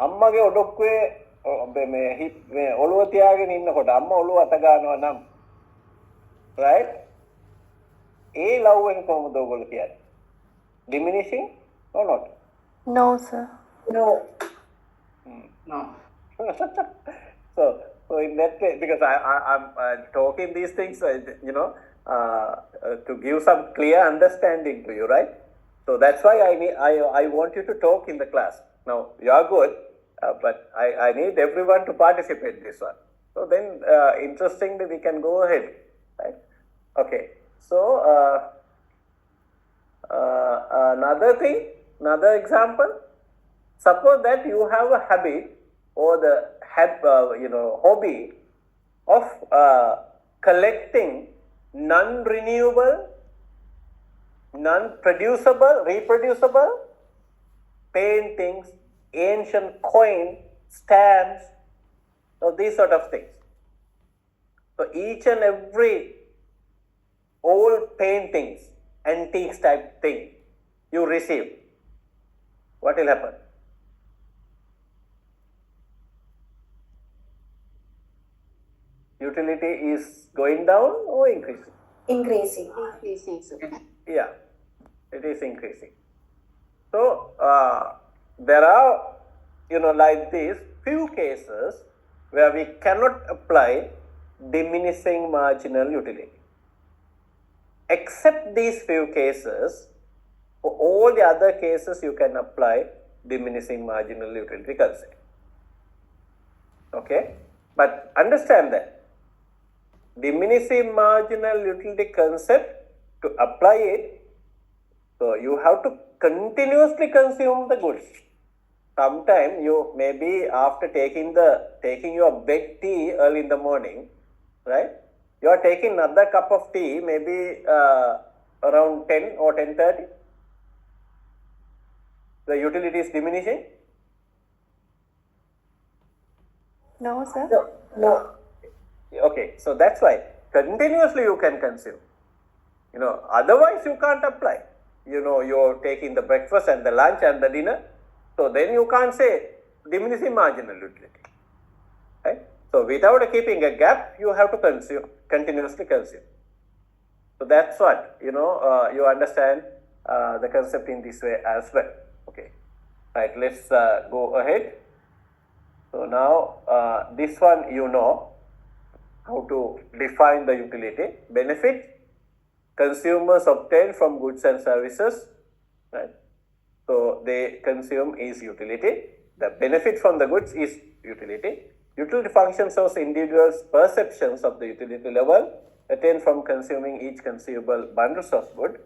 Speaker 1: අම්මගේ ඔඩොක්කුවේ මේ ඔළුව තියාගෙන ඉන්නකොට අම්ම ඔළුව අත ගන්නවා නම් right ඒ ලව් එක කොහොමද ඔයගොල්ලෝ කියන්නේ diminishing or not?
Speaker 6: No, sir.
Speaker 5: No.
Speaker 7: No.
Speaker 1: So in that way, because I'm talking these things, to give some clear understanding to you, right? So that's why I want you to talk in the class. Now you are good, but I need everyone to participate this one. So then, interestingly, we can go ahead, right? Okay. So another example. Suppose that you have a habit or the hobby of collecting non-renewable, reproducible paintings, ancient coins, stamps, so these sort of things. So each and every old paintings, antiques type thing you receive, what will happen? Utility is going down or increasing?
Speaker 5: Increasing.
Speaker 1: Yeah, it is increasing. So there are, like these few cases where we cannot apply diminishing marginal utility. Except these few cases, for all the other cases you can apply diminishing marginal utility concept. Okay, but understand that diminishing marginal utility concept, to apply it, so you have to continuously consume the goods. Sometime you maybe after taking your big tea early in the morning, right? You are taking another cup of tea maybe around 10 or 10:30. The utility is diminishing.
Speaker 6: No, sir.
Speaker 5: No.
Speaker 1: Okay, so that's why continuously you can consume. Otherwise you can't apply. You're taking the breakfast and the lunch and the dinner. So then you can't say diminishing marginal utility. Right? So without keeping a gap, you have to continuously consume. So that's what, you understand the concept in this way as well. Okay. Right, let's go ahead. So now this one how to define the utility. Benefit consumers obtain from goods and services, right? So they consume is utility. The benefit from the goods is utility. Utility function shows individuals' perceptions of the utility level attained from consuming each consumable bundles of good.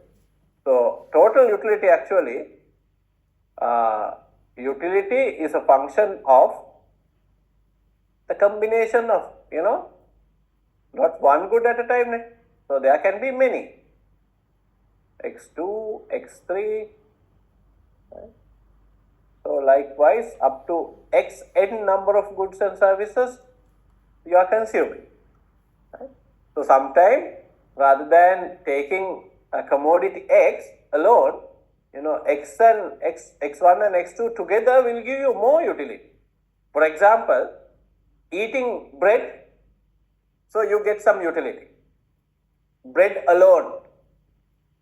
Speaker 1: So total utility actually, utility is a function of the combination of, not one good at a time. So there can be many. X2, X3. Right? So likewise, up to Xn number of goods and services you are consuming. Right? So sometime rather than taking a commodity X alone, X1 and X2 together will give you more utility. For example, eating bread, so you get some utility. Bread alone,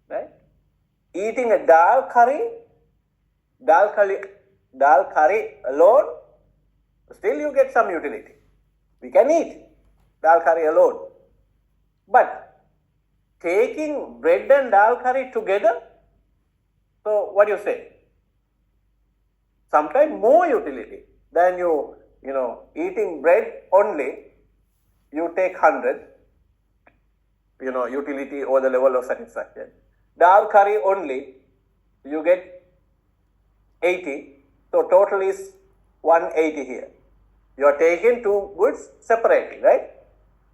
Speaker 1: right? Eating a dal curry alone, still you get some utility. We can eat, dal curry alone. But taking bread and dal curry together, so what do you say? Sometimes more utility than eating bread only, you take 100, utility or the level of satisfaction. Dal curry only, you get 80, so total is 180 here. You are taking two goods separately, right?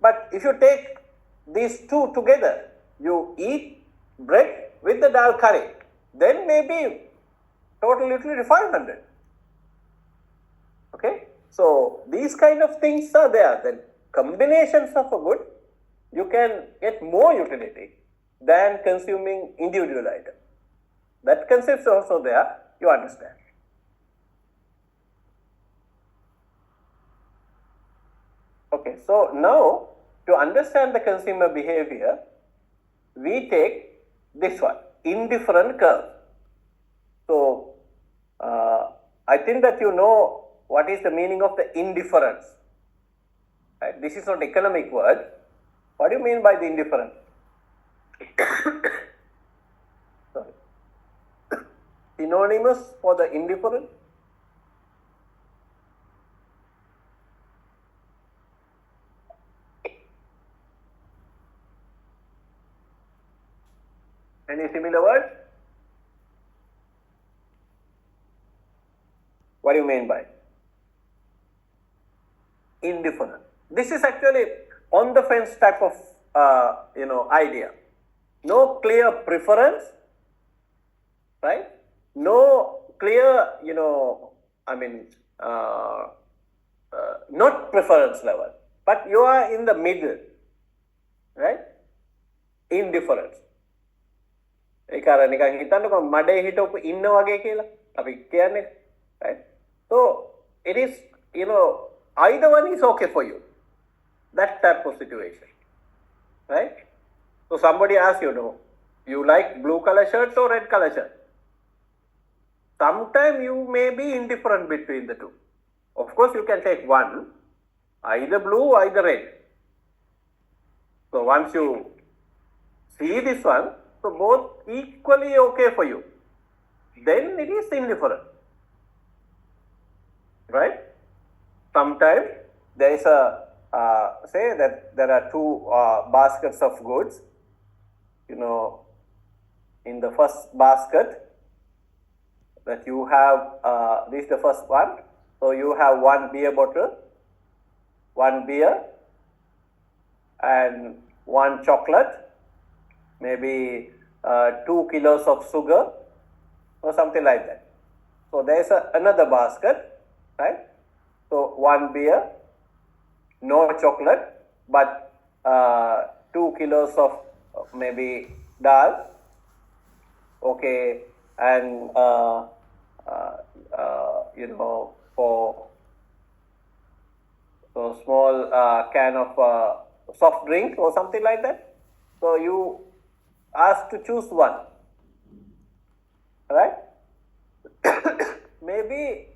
Speaker 1: But if you take these two together, you eat bread with the dal curry, then maybe total utility 500. Okay, so these kind of things are there. Then combinations of a good, you can get more utility than consuming individual item. That concept is also there, you understand. Okay, so now to understand the consumer behavior, we take this one, indifferent curve. So I think that you know what is the meaning of the indifference. Right? This is not economic word. What do you mean by the indifference? Sorry. Synonymous for the indifferent? Any similar word? What do you mean by indifferent? This is actually on the fence type of idea. No clear preference, right? No clear not preference level, but you are in the middle, right? Indifference. ඒක අර නිකන් හිතන්නකො මඩේ හිටවපු ඉන්න වගේ කියලා අපි කියන්නේ, right? So it is, either one is okay for you, that type of situation, right? So somebody asks you like blue color shirt or red color shirt? Sometimes you may be indifferent between the two. Of course you can take one, either blue, either red. So once you see this one, so both equally okay for you, then it is indifferent, right? Sometimes there is say that there are two baskets of goods. In the first basket that you have, this is the first one. So you have one beer bottle, one beer, and one chocolate, maybe 2 kilos of sugar or something like that. So there is another basket, right? So one beer, no chocolate, but 2 kilos of maybe dal, okay, and for so small can of soft drink or something like that. So you asked to choose one, right? Maybe,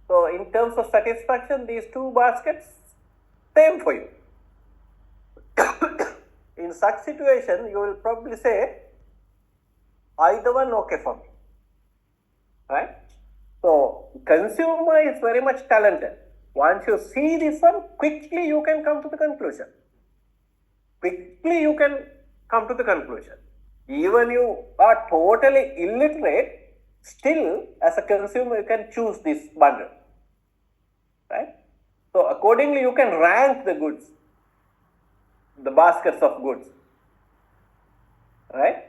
Speaker 1: so in terms of satisfaction, these two baskets, same for you. In such situation, you will probably say, either one okay for me, right? So consumer is very much talented. Once you see this one, quickly you can come to the conclusion. Quickly you can come to the conclusion. Even you are totally illiterate, still as a consumer you can choose this bundle, right? So accordingly you can rank the goods, the baskets of goods, right?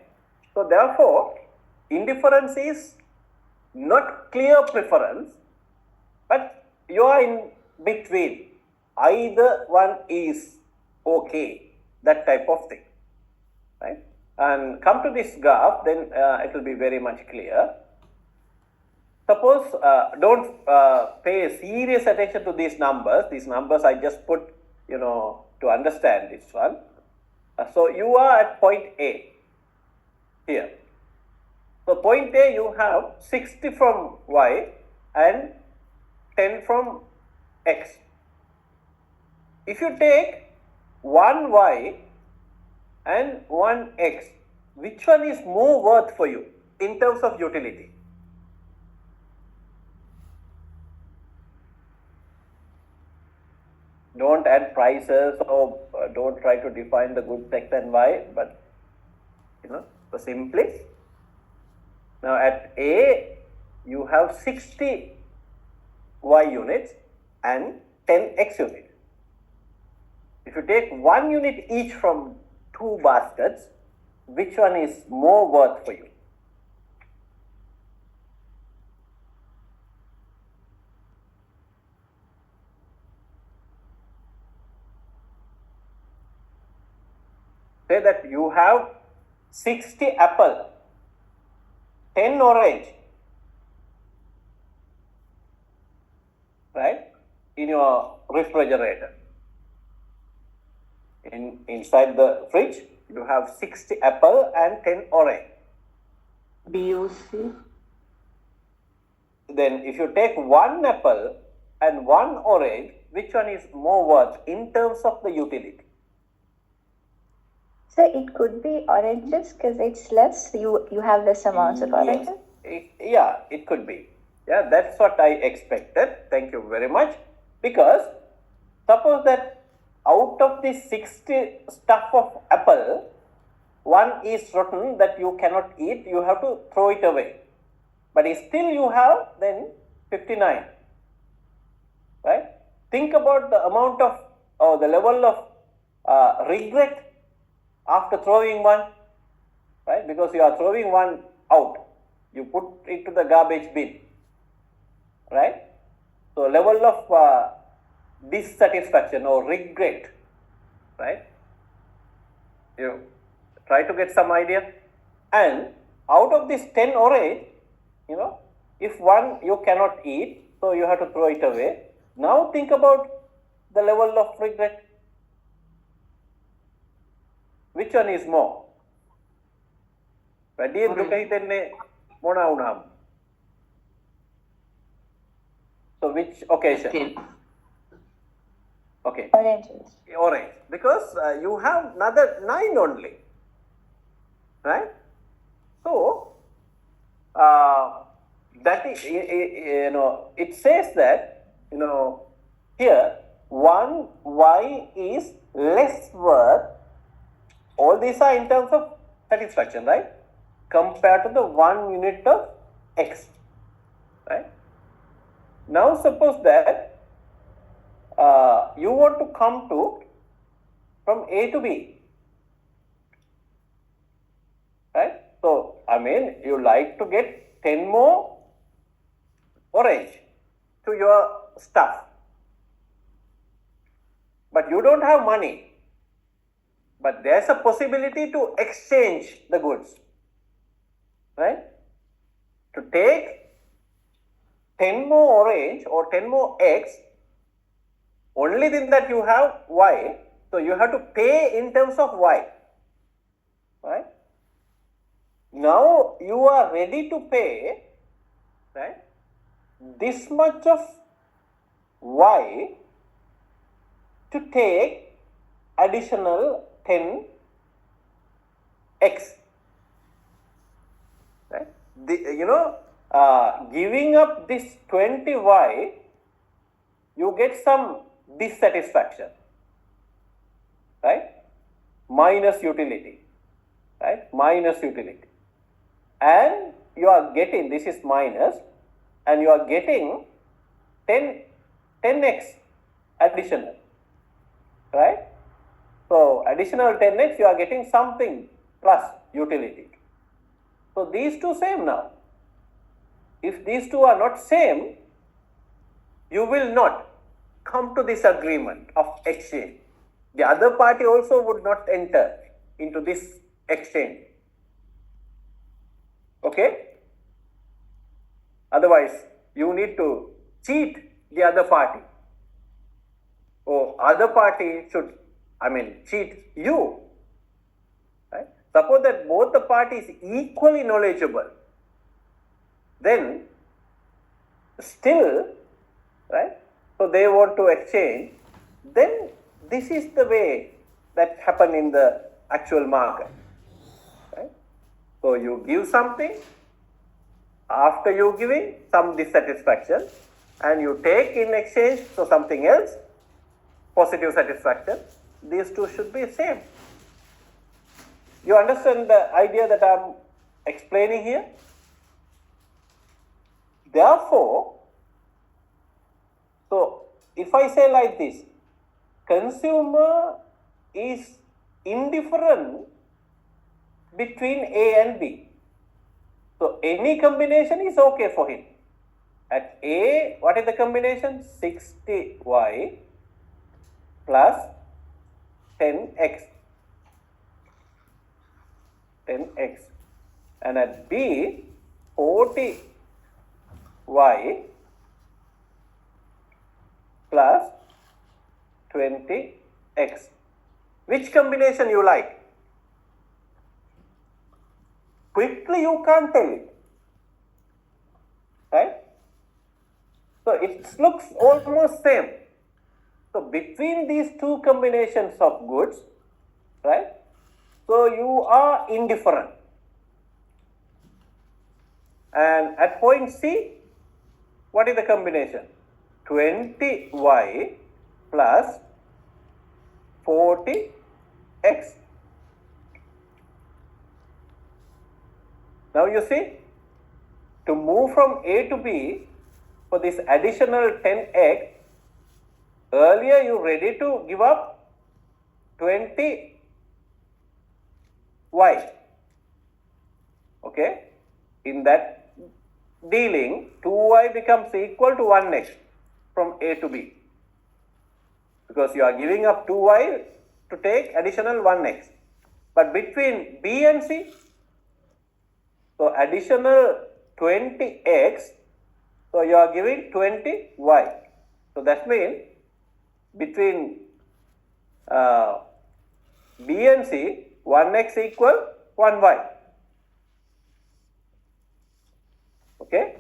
Speaker 1: So therefore, indifference is not clear preference, but you are in between. Either one is okay, that type of thing, right? And come to this graph, then it will be very much clear. Suppose, don't pay serious attention to these numbers. These numbers I just put, to understand this one. So you are at point A here. So point A, you have 60 from Y and 10 from X. If you take one Y and one X, which one is more worth for you in terms of utility? Don't add prices or don't try to define the goods X and Y, but for simply. Now at A, you have 60 Y units and 10 X units. If you take 1 unit each from 2 baskets, which one is more worth for you? Say that you have 60 apple, 10 orange, right, in your refrigerator. Inside the fridge, you have 60 apple and 10 orange.
Speaker 7: BUC.
Speaker 1: Then if you take 1 apple and 1 orange, which one is more worth in terms of the utility?
Speaker 4: So it could be oranges because it's less, you have less amounts of oranges?
Speaker 1: Yes. It could be. Yeah, that's what I expected. Thank you very much. Because suppose that out of the 60 stuff of apple, 1 is rotten that you cannot eat, you have to throw it away. But still you have then 59. Right? Think about the amount of, or the level of regret after throwing 1, right? Because you are throwing 1 out, you put it to the garbage bin, right? So level of dissatisfaction or regret, right? You try to get some idea. And out of this 10 orange, if 1 you cannot eat, so you have to throw it away. Now think about the level of regret. Which one is more? වැඩියෙන් දුක හිතෙන්නේ මොන වුණාම? So which occasion? Okay.
Speaker 4: Oranges.
Speaker 1: Orange. Because you have another 9 only. Right? So, that is, it says that, here 1 Y is less worth. All these are in terms of satisfaction, right? Compared to the 1 unit of X, right? Now suppose that you want to come to from A to B, right? So, you like to get 10 more orange to your stuff, but you don't have money. But there's a possibility to exchange the goods, right? To take 10 more orange or 10 more X, only then that you have Y, so you have to pay in terms of Y, right? Now you are ready to pay, right, this much of Y to take additional 10 X, right? Giving up this 20 Y, you get some dissatisfaction, right? Minus utility, right? Minus utility. And you are getting, this is minus, and you are getting 10x additional, right? So additional 10x, you are getting something plus utility. So these two same now. If these two are not same, you will not come to this agreement of exchange. The other party also would not enter into this exchange. Okay? Otherwise, you need to cheat the other party. Or other party should, cheat you. Right? Suppose that both the parties equally knowledgeable, then still, right, so they want to exchange, then this is the way that happen in the actual market. Right? So you give something, after you giving some dissatisfaction, and you take in exchange so something else, positive satisfaction. These two should be same. You understand the idea that I am explaining here? Therefore, so if I say like this, consumer is indifferent between A and B. So any combination is okay for him. At A, what is the combination? 60y plus 10x. 10x. And at B, 40y plus 20x. Which combination you like? Quickly you can't tell it. Right? So it looks almost same. So between these two combinations of goods, right? So you are indifferent. And at point C, what is the combination? 20y plus 40x. Now you see, to move from A to B for this additional 10x, earlier you ready to give up 20y. Okay? In that dealing, 2y becomes equal to 1x from A to B. Because you are giving up 2y to take additional 1x. But between B and C, so additional 20x, so you are giving 20y. So that means between B and C, 1x equal 1y. Okay?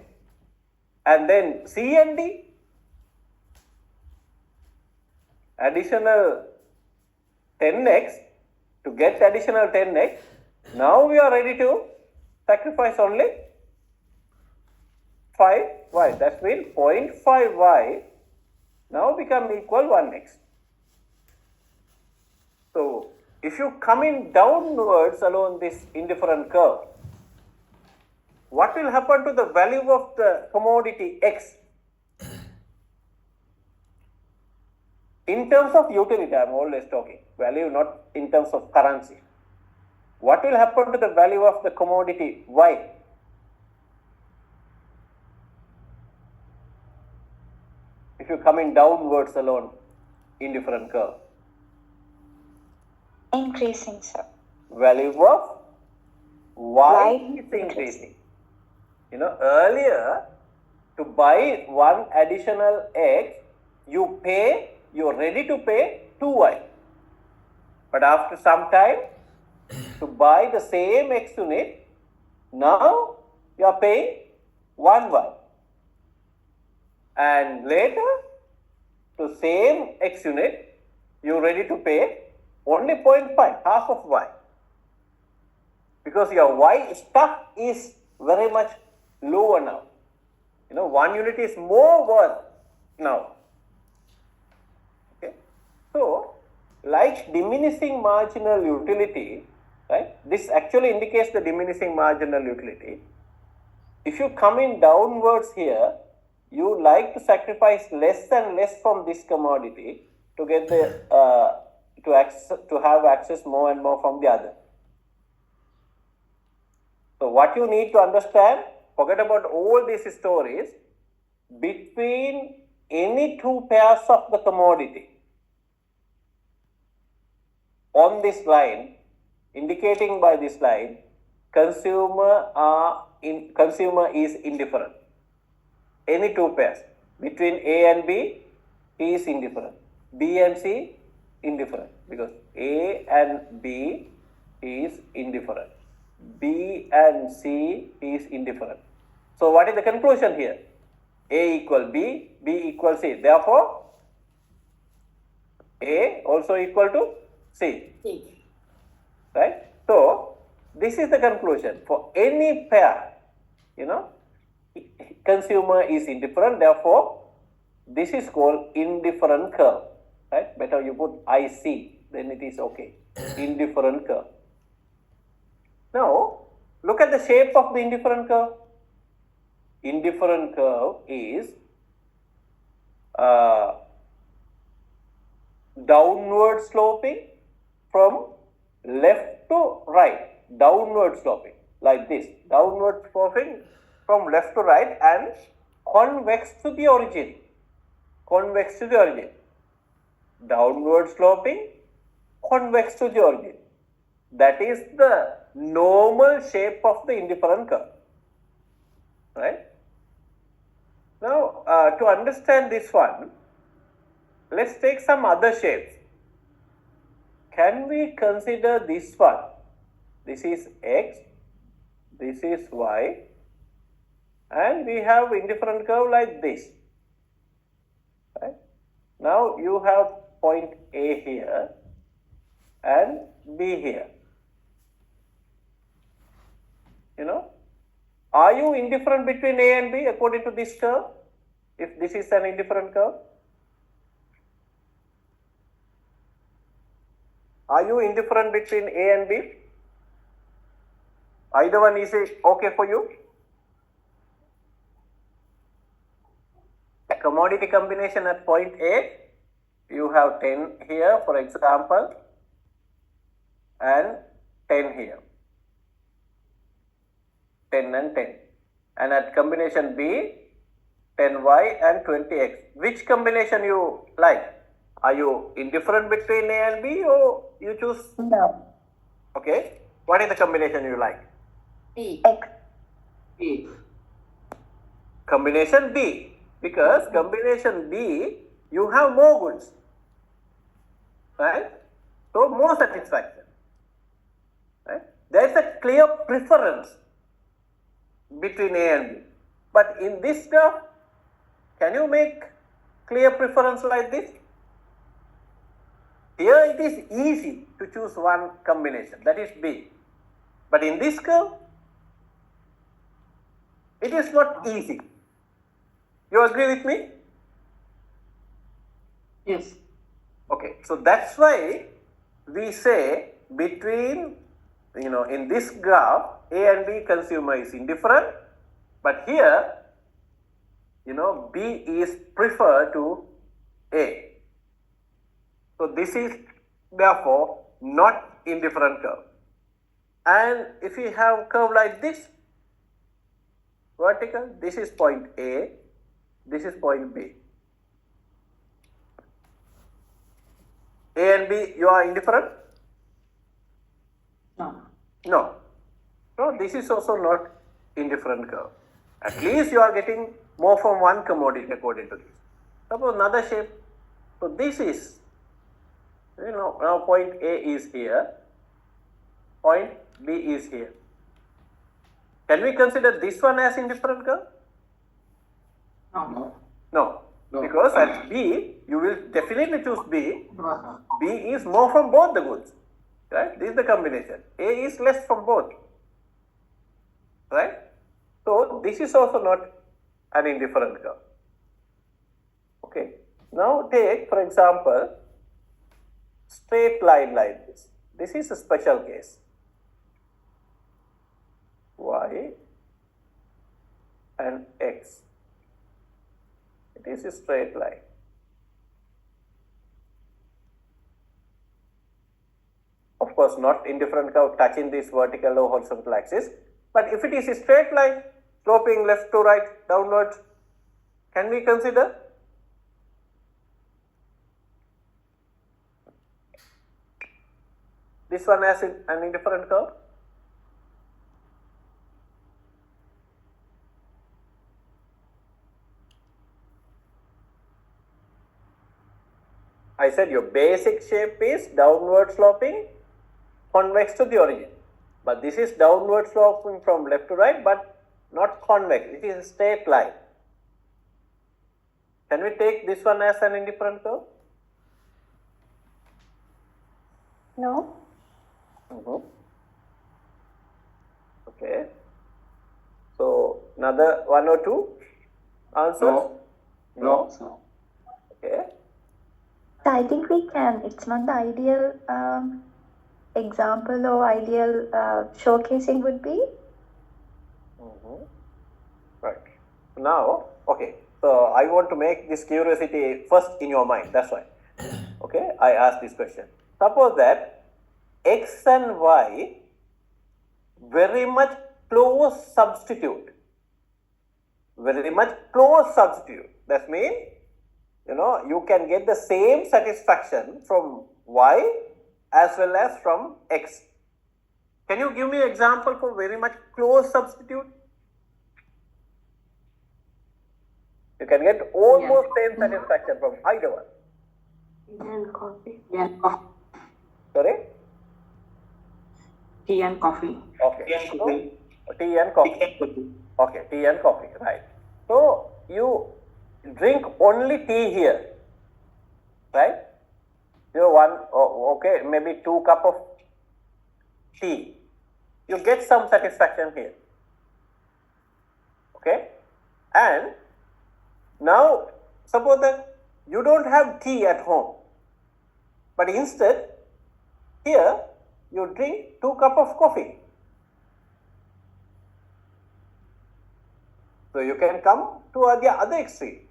Speaker 1: And then C and D, additional 10x, to get additional 10x, now we are ready to sacrifice only 5y. That means 0.5y now become equal 1x. So if you come in downwards along this indifferent curve, what will happen to the value of the commodity X? In terms of utility, I am always talking value, not in terms of currency. What will happen to the value of the commodity Y? If you come in downwards along indifferent curve.
Speaker 4: Increasing, sir.
Speaker 1: Value of Y is increasing. You know, earlier to buy one additional X, you are ready to pay 2Y. But after some time, to buy the same X unit, now you are paying 1Y. And later, to same X unit, you are ready to pay only 0.5, half of Y. Because your Y stock is very much lower now. You know, 1 unit is more worth now. Okay. So, like diminishing marginal utility, right? This actually indicates the diminishing marginal utility. If you come in downwards here, you like to sacrifice less and less from this commodity to get the to have access more and more from the other. So what you need to understand, forget about all these stories, between any two pairs of the commodity on this line, indicating by this line, consumer is indifferent. Any two pairs between A and B, he is indifferent. B and C, indifferent, because A and B is indifferent. B and C is indifferent. So what is the conclusion here? A equal B, B equal C. Therefore, A also equal to C.
Speaker 5: C.
Speaker 1: Right? So, this is the conclusion. For any pair, consumer is indifferent, therefore, this is called indifferent curve. Right? Better you put IC, then it is okay. Indifferent curve. Now, look at the shape of the indifferent curve. Indifferent curve is downward sloping from left to right. Downward sloping, like this. Downward sloping from left to right and convex to the origin. Convex to the origin. Downward sloping, convex to the origin. That is the normal shape of the indifferent curve. Right? Now, to understand this one, let's take some other shapes. Can we consider this one? This is X, this is Y, and we have indifferent curve like this. Right? Now, you have point A here and B here. Are you indifferent between A and B according to this curve? If this is an indifferent curve? Are you indifferent between A and B? Either one is okay for you? A commodity combination at point A, you have 10 here, for example, and 10 here. 10 and 10. And at combination B, 10y and 20x. Which combination you like? Are you indifferent between A and B or you choose?
Speaker 3: No.
Speaker 1: Okay. What is the combination you like?
Speaker 5: B.
Speaker 3: X.
Speaker 2: B.
Speaker 1: Combination B. Because combination B, you have more goods. Right? So more satisfaction. Right? There is a clear preference between A and B. But in this graph, can you make clear preference like this? Here it is easy to choose one combination, that is B. But in this curve, it is not easy. You agree with me?
Speaker 7: Yes.
Speaker 1: Okay, so that's why we say between, in this graph, A and B consumer is indifferent, but here, B is preferred to A. So this is therefore not indifferent curve. And if we have curve like this, vertical, this is point A, this is point B. A and B, you are indifferent?
Speaker 7: No.
Speaker 1: No. No, this is also not indifferent curve. At least you are getting more from one commodity according to this. Suppose another shape. So this is, now point A is here, point B is here. Can we consider this one as indifferent curve?
Speaker 7: No.
Speaker 1: No. Because at B, you will definitely choose B. B is more from both the goods. Right? This is the combination. A is less from both. Right? So this is also not an indifferent curve. Okay. Now take, for example, straight line like this. This is a special case. Y and X. It is a straight line. Of course, not indifferent curve touching this vertical or horizontal axis. But if it is a straight line, sloping left to right, downwards, can we consider? This one as an indifferent curve? I said your basic shape is downward sloping, convex to the origin. But this is downward sloping from left to right, but not convex. It is a straight line. Can we take this one as an indifferent curve?
Speaker 6: No.
Speaker 1: Okay. So another one or two answers?
Speaker 2: No.
Speaker 1: Okay.
Speaker 4: So I think we can. It's not the ideal example or ideal showcasing would be.
Speaker 1: Right. Now, okay. So I want to make this curiosity first in your mind. That's why. Okay. I asked this question. Suppose that X and Y very much close substitute. Very much close substitute. That means, you can get the same satisfaction from Y as well as from X. Can you give me an example for very much close substitute? You can get almost same satisfaction from either one.
Speaker 7: Tea and coffee. Tea and coffee.
Speaker 1: Sorry?
Speaker 7: Tea and coffee.
Speaker 1: Okay. Tea and coffee. Okay, tea and coffee, right. So you drink only tea here, right? Okay, maybe 2 cups of tea. You get some satisfaction here. Okay? And now suppose that you don't have tea at home, but instead here you drink 2 cups of coffee. So you can come to the other extreme.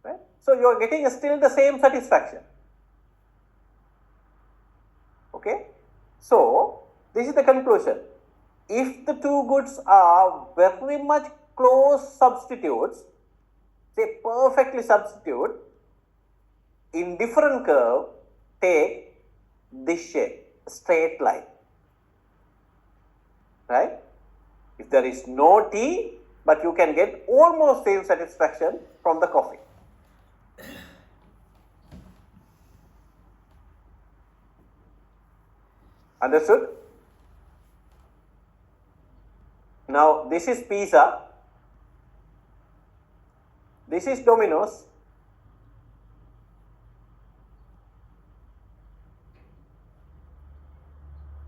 Speaker 1: Right? So you are getting still the same satisfaction. Okay? So this is the conclusion. If the two goods are very much close substitutes, say perfectly substitute, in different curve, take this shape, straight line. Right? If there is no tea, but you can get almost same satisfaction from the coffee. Understood? Now this is pizza. This is Domino's.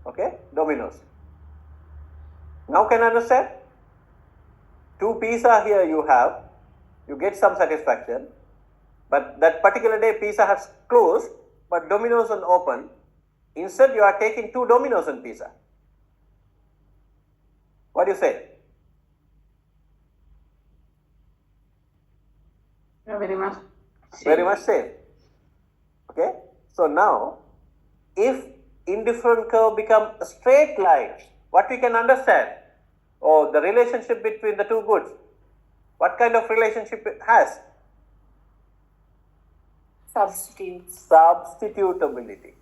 Speaker 1: Okay, Domino's. Now can you understand? 2 pizza here you have, you get some satisfaction, but that particular day pizza has closed, but Domino's is open. Instead you are taking 2 Domino's and pizza. What do you say?
Speaker 7: Yeah, very much.
Speaker 1: Very much same. Okay. So now, if indifferent curve become a straight line, what we can understand? Oh, the relationship between the two goods. What kind of relationship it has?
Speaker 5: Substitutes.
Speaker 1: Substitutability.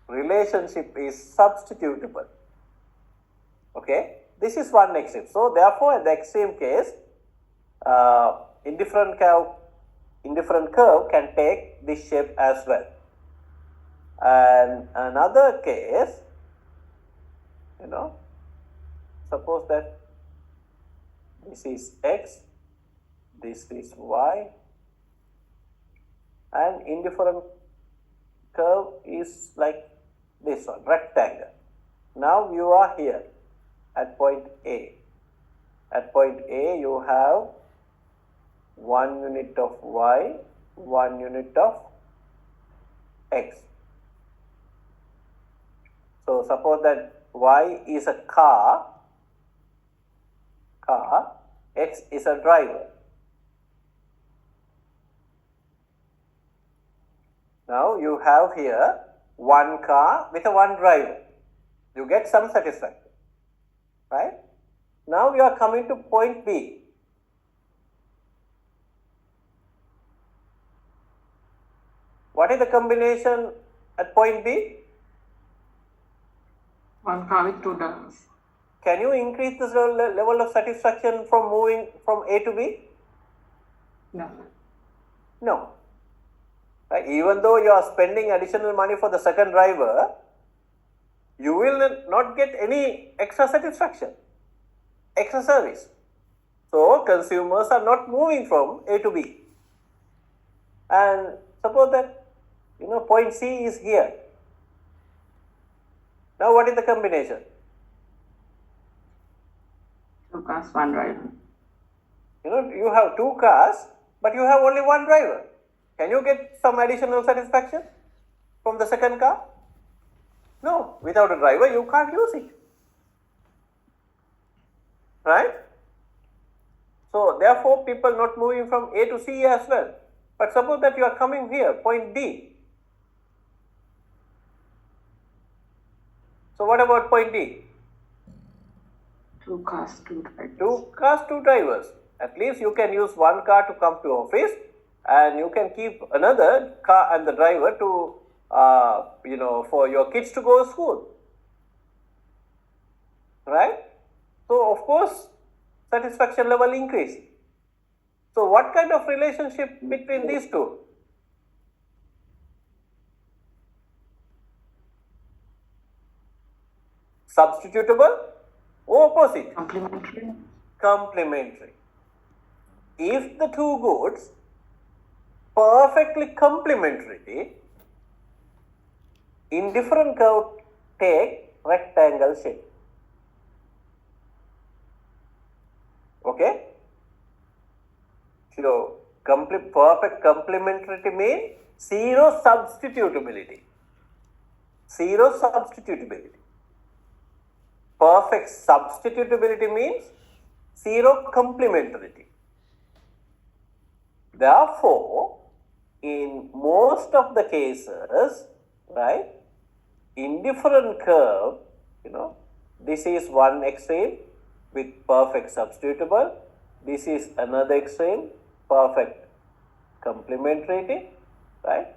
Speaker 1: Relationship is substitutable. Okay. This is one extreme. So therefore, in the extreme case, indifferent curve can take this shape as well. And another case, suppose that this is X, this is Y, and indifferent curve is like this one, rectangle. Now you are here at point A. At point A you have 1 unit of Y, 1 unit of X. So suppose that Y is a car, X is a driver. Now you have here 1 car with a 1 driver. You get some satisfaction, right? Now you are coming to point B. What is the combination at point B?
Speaker 7: 1 car with 2 drivers.
Speaker 1: Can you increase the level of satisfaction from moving from A to B?
Speaker 7: No.
Speaker 1: No. Right? Even though you are spending additional money for the second driver, you will not get any extra satisfaction, extra service. So consumers are not moving from A to B. And suppose that Point C is here. Now what is the combination?
Speaker 7: 2 cars, 1 driver.
Speaker 1: You have 2 cars, but you have only 1 driver. Can you get some additional satisfaction from the second car? No, without a driver you can't use it. Right? So therefore people not moving from A to C as well. But suppose that you are coming here, point D. So what about point D?
Speaker 7: 2 cars, 2 drivers.
Speaker 1: 2 cars, 2 drivers. At least you can use 1 car to come to office, and you can keep another car and the driver to, for your kids to go to school. Right? So of course, satisfaction level increase. So what kind of relationship between these two? Substitutable or opposite?
Speaker 7: Complementary.
Speaker 1: Complementary. If the 2 goods perfectly complementary, indifferent curve take rectangle shape. Okay? So perfect complementarity means zero substitutability. Zero substitutability. Perfect substitutability means zero complementarity. Therefore, in most of the cases, right, indifferent curve, this is one extreme with perfect substitutable, this is another extreme, perfect complementarity, right.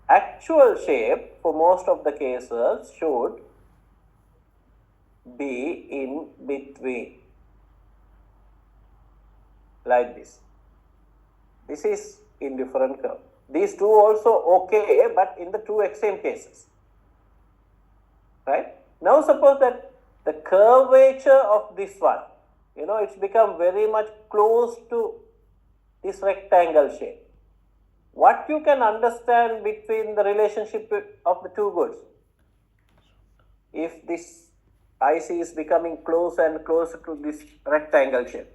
Speaker 1: Actual shape for most of the cases should be in between, like this. This is indifferent curve. These two also okay, but in the 2 extreme cases. Right? Now suppose that the curvature of this one, it's become very much close to this rectangle shape. What you can understand between the relationship of the 2 goods? If this IC is becoming closer and closer to this rectangle shape,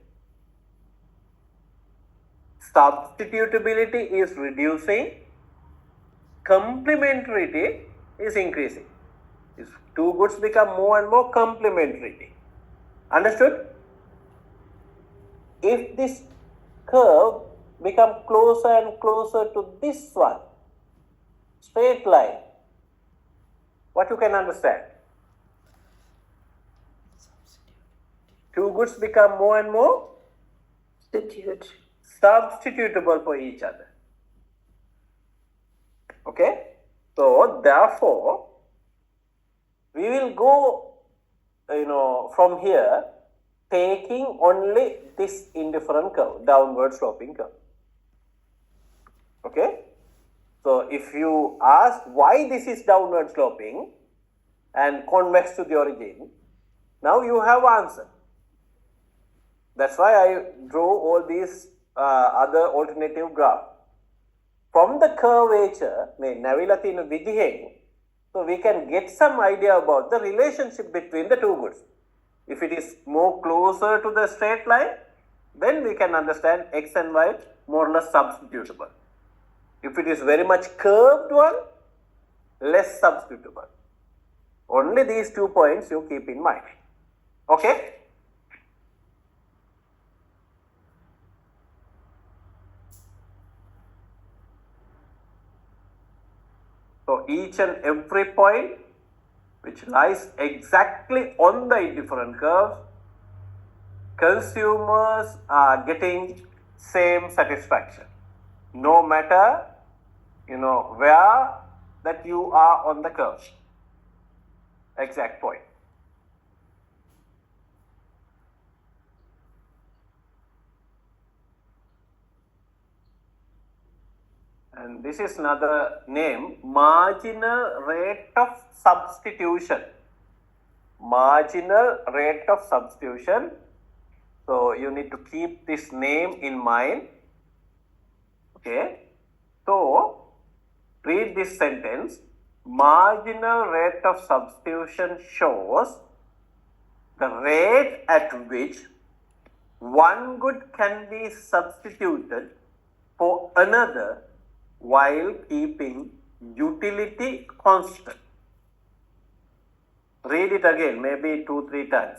Speaker 1: substitutability is reducing, complementarity is increasing. If 2 goods become more and more complementarity. Understood? If this curve become closer and closer to this one, straight line, what you can understand? 2 goods become more and more substitutable for each other. Okay? So therefore, we will go, from here, taking only this indifferent curve, downward sloping curve. Okay? So if you ask why this is downward sloping and convex to the origin, now you have answer. That's why I drew all these other alternative graph. From the curvature, නැවිලා තියෙන විදිහෙන්, so we can get some idea about the relationship between the 2 goods. If it is more closer to the straight line, then we can understand x and y more or less substitutable. If it is very much curved one, less substitutable. Only these 2 points you keep in mind. Okay? So each and every point which lies exactly on the indifferent curve, consumers are getting same satisfaction. No matter, where that you are on the curve. Exact point. And this is another name, marginal rate of substitution. Marginal rate of substitution. So you need to keep this name in mind. Okay. So read this sentence, marginal rate of substitution shows the rate at which one good can be substituted for another while keeping utility constant. Read it again, maybe 2-3 times.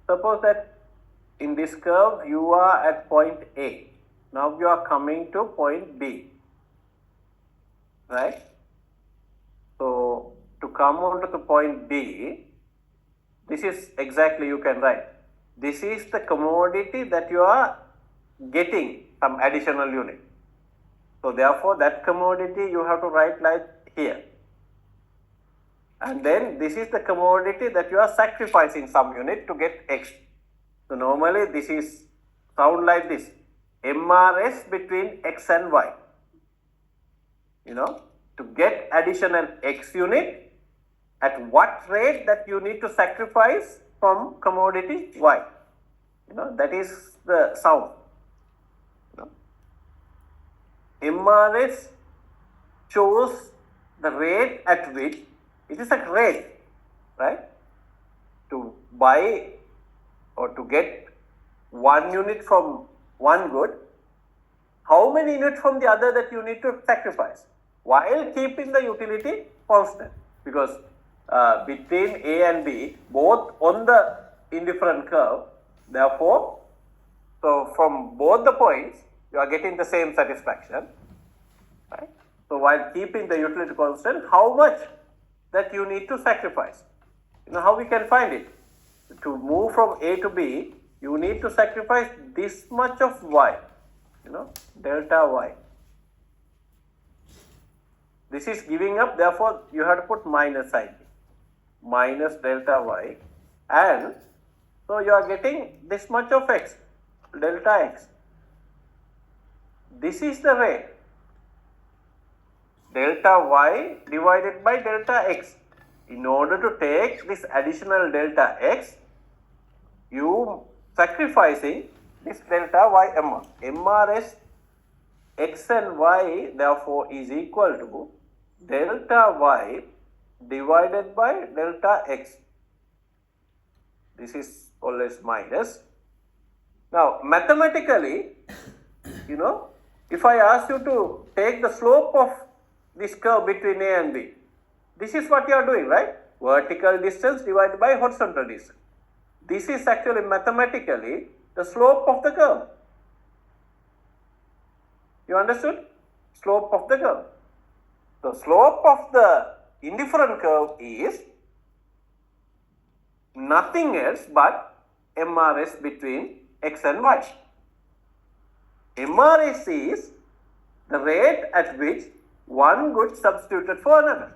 Speaker 1: Suppose that in this curve you are at point A. Now you are coming to point B. Right? So to come on to the point B, this is exactly you can write. This is the commodity that you are getting some additional unit. So therefore that commodity you have to write like here. And then this is the commodity that you are sacrificing some unit to get X. So normally this is sound like this. MRS between X and Y. You know, to get additional X unit, at what rate that you need to sacrifice from commodity Y. You know, that is the sound. You know. MRS shows the rate at which, it is a rate, right? To buy or to get 1 unit from one good, how many units from the other that you need to sacrifice while keeping the utility constant? Because between A and B, both on the indifferent curve, therefore, so from both the points, you are getting the same satisfaction, right? So while keeping the utility constant, how much that you need to sacrifice? You know how we can find it? To move from A to B, you need to sacrifice this much of Y, you know, delta Y. This is giving up, therefore you have to put minus sign, minus delta Y, and so you are getting this much of X, delta X. This is the rate, delta Y divided by delta X. In order to take this additional delta X, you sacrificing this delta Y amount. MRS X and Y therefore is equal to delta Y divided by delta X. This is always minus. Now mathematically, you know, if I ask you to take the slope of this curve between A and B, this is what you are doing, right? Vertical distance divided by horizontal distance. This is actually mathematically the slope of the curve. You understood? Slope of the curve. The slope of the indifferent curve is nothing else but MRS between X and Y. MRS is the rate at which one good substituted for another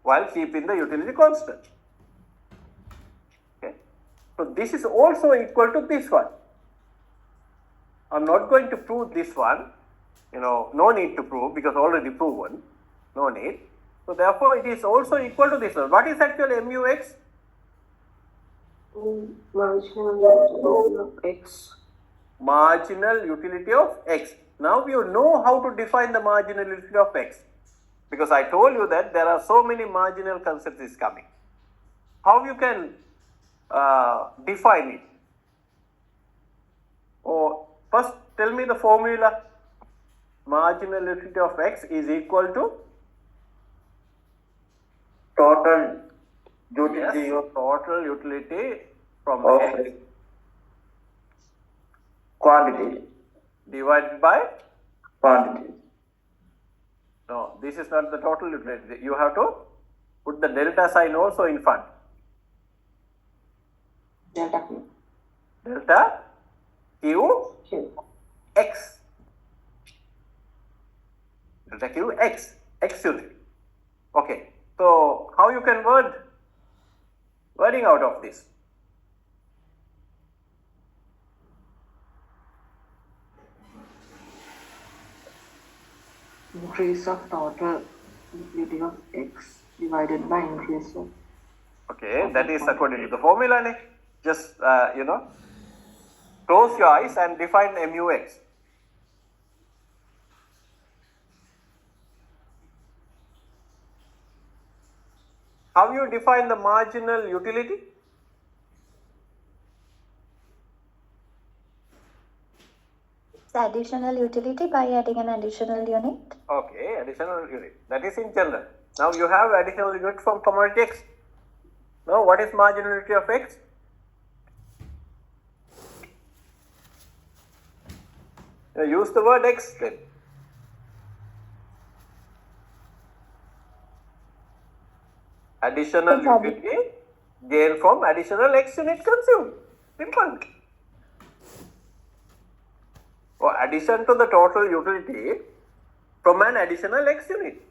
Speaker 1: while keeping the utility constant. Okay. So this is also equal to this one. I'm not going to prove this one, you know, no need to prove because already proven, no need. So therefore it is also equal to this one. What is actually MUX?
Speaker 5: Marginal utility of X.
Speaker 1: Marginal utility of X. Now you know how to define the marginal utility of X. Because I told you that there are so many marginal concepts is coming. How you can define it? Or first tell me the formula. Marginal utility of X is equal to
Speaker 2: Total utility
Speaker 1: yes,
Speaker 2: of
Speaker 1: total utility from X
Speaker 2: quantity.
Speaker 1: divided by,
Speaker 2: Quantity.
Speaker 1: no, this is not the total utility. You have to put the delta sign also in front.
Speaker 5: Delta Q.
Speaker 1: Delta Q X. Delta Q X. X unit. Okay. So how you can wording out of this?
Speaker 7: Increase of total utility of x divided by increase of.
Speaker 1: Okay, that is according to the formula. Ne? Just, close your eyes and define MUX. How you define the marginal utility?
Speaker 4: It's additional utility by adding an additional unit.
Speaker 1: Okay, additional unit. That is in general. Now you have additional unit from commodity X. Now what is marginal utility of X? Use the word X then. Additional utility gain from additional X unit consumed. Simple. Or addition to the total utility from an additional X unit.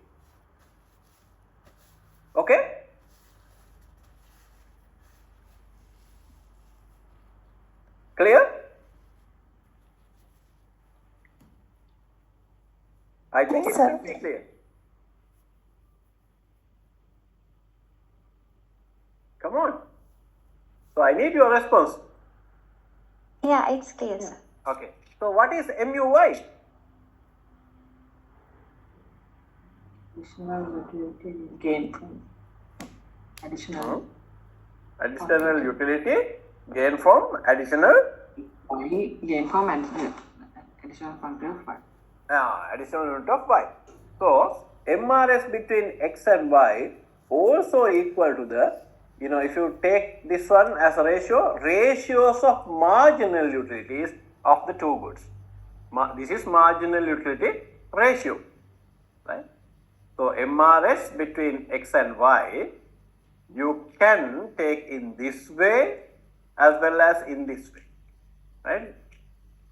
Speaker 1: Okay? Clear? I think
Speaker 3: Yes,
Speaker 1: it
Speaker 3: sir.
Speaker 1: should be clear. Come on. So I need your response.
Speaker 4: Yeah, it's clear, sir.
Speaker 1: Okay. So what is MUY?
Speaker 7: Additional utility gain from additional
Speaker 1: Additional utility gain from additional
Speaker 7: y gain from additional quantity of y.
Speaker 1: additional unit of y. So MRS between x and y also equal to the, if you take this one as a ratio, ratios of marginal utilities of the two goods. This is marginal utility ratio, right? So MRS between x and y, you can take in this way as well as in this way, right?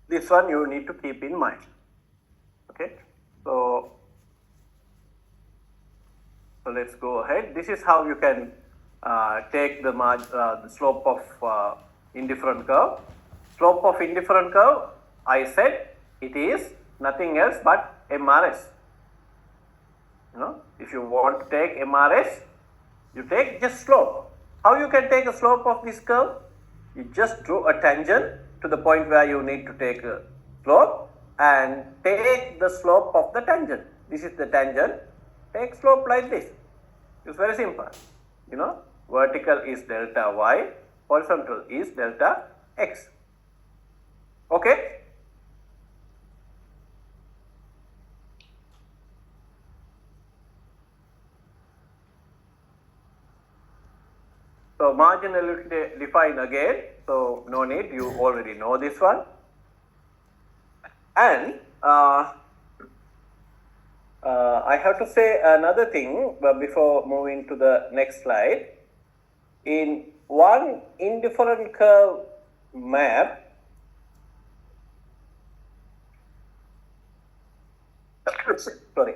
Speaker 1: This one you need to keep in mind. Okay, so let's go ahead. This is how you can take the slope of indifferent curve. Slope of indifferent curve, I said it is nothing else but MRS. If you want to take MRS, you take just slope. How you can take a slope of this curve? You just draw a tangent to the point where you need to take a slope and take the slope of the tangent. This is the tangent. Take slope like this. It's very simple. Vertical is delta y, horizontal is delta x. Okay? So marginal utility define again. So no need, you already know this one. And I have to say another thing before moving to the next slide. In one indifferent curve map, sorry,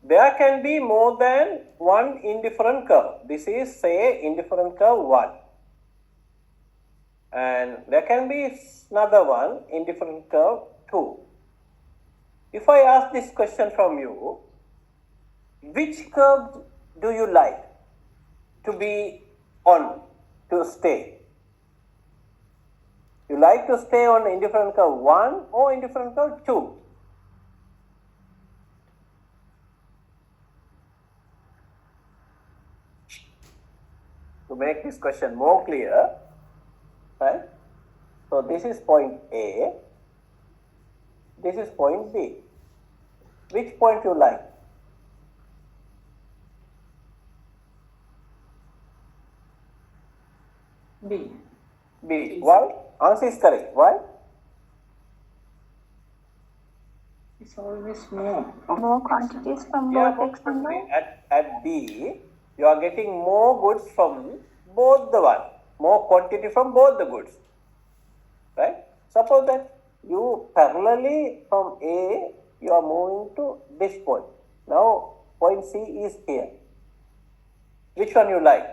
Speaker 1: there can be more than one indifferent curve. This is, say, indifferent curve 1. And there can be another one, indifferent curve 2. If I ask this question from you, which curve do you like to be on, to stay? You like to stay on indifferent curve 1 or indifferent curve 2? To make this question more clear, right? So this is point A, this is point B. Which point you like?
Speaker 7: B.
Speaker 1: B. Why? Answer is correct. Why?
Speaker 7: It's always more.
Speaker 4: More quantities from
Speaker 1: Yeah,
Speaker 4: both X and Y.
Speaker 1: at B, you are getting more goods from both the one, more quantity from both the goods, right? Suppose that you parallelly from A, you are moving to this point. Now, point C is here. Which one you like?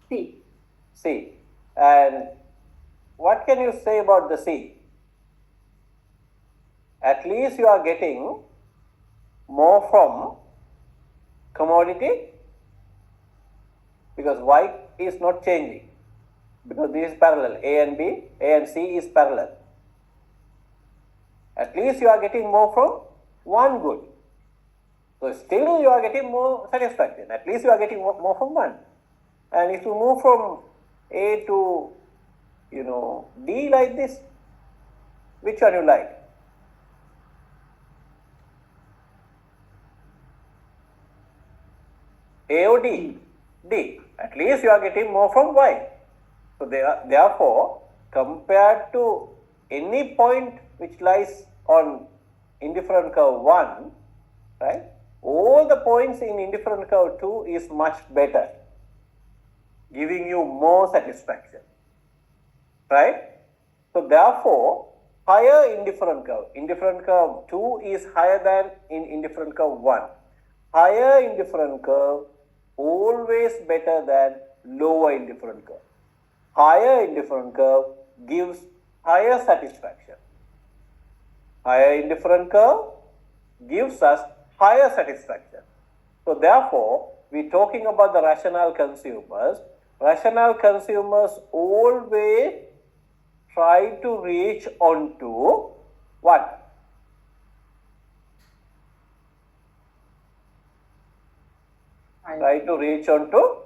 Speaker 5: C.
Speaker 1: C. And what can you say about the C? at least you are getting more from commodity, because Y is not changing, because this is parallel. A and B, A and C is parallel. At least you are getting more from one good. So still you are getting more satisfaction. At least you are getting more from one. And if you move from A to, D like this, which one you like? A or D? D. At least you are getting more from Y. So therefore, compared to any point which lies on indifferent curve 1, right, all the points in indifferent curve 2 is much better, giving you more satisfaction, right? So therefore, higher indifferent curve 2 is higher than in indifferent curve 1. Higher indifferent curve always better than lower indifferent curve. Higher indifferent curve gives higher satisfaction. Higher indifferent curve gives us higher satisfaction. So therefore, we're talking about the rational consumers. Rational consumers always try to reach onto what? Try to reach onto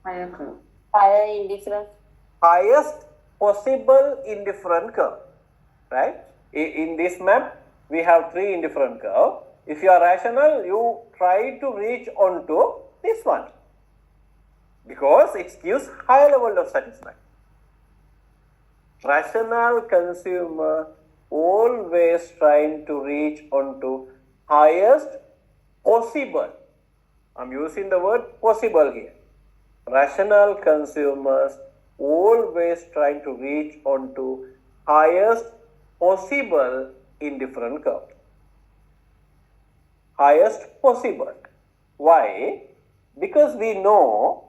Speaker 7: Higher curve.
Speaker 3: Higher indifference.
Speaker 1: highest possible indifferent curve, right? In this map, we have 3 indifferent curve. If you are rational, you try to reach onto this one, because it gives high level of satisfaction. Rational consumer always trying to reach onto highest possible. I'm using the word possible here. Rational consumers always trying to reach onto highest possible indifferent curve. Highest possible. Why? Because we know,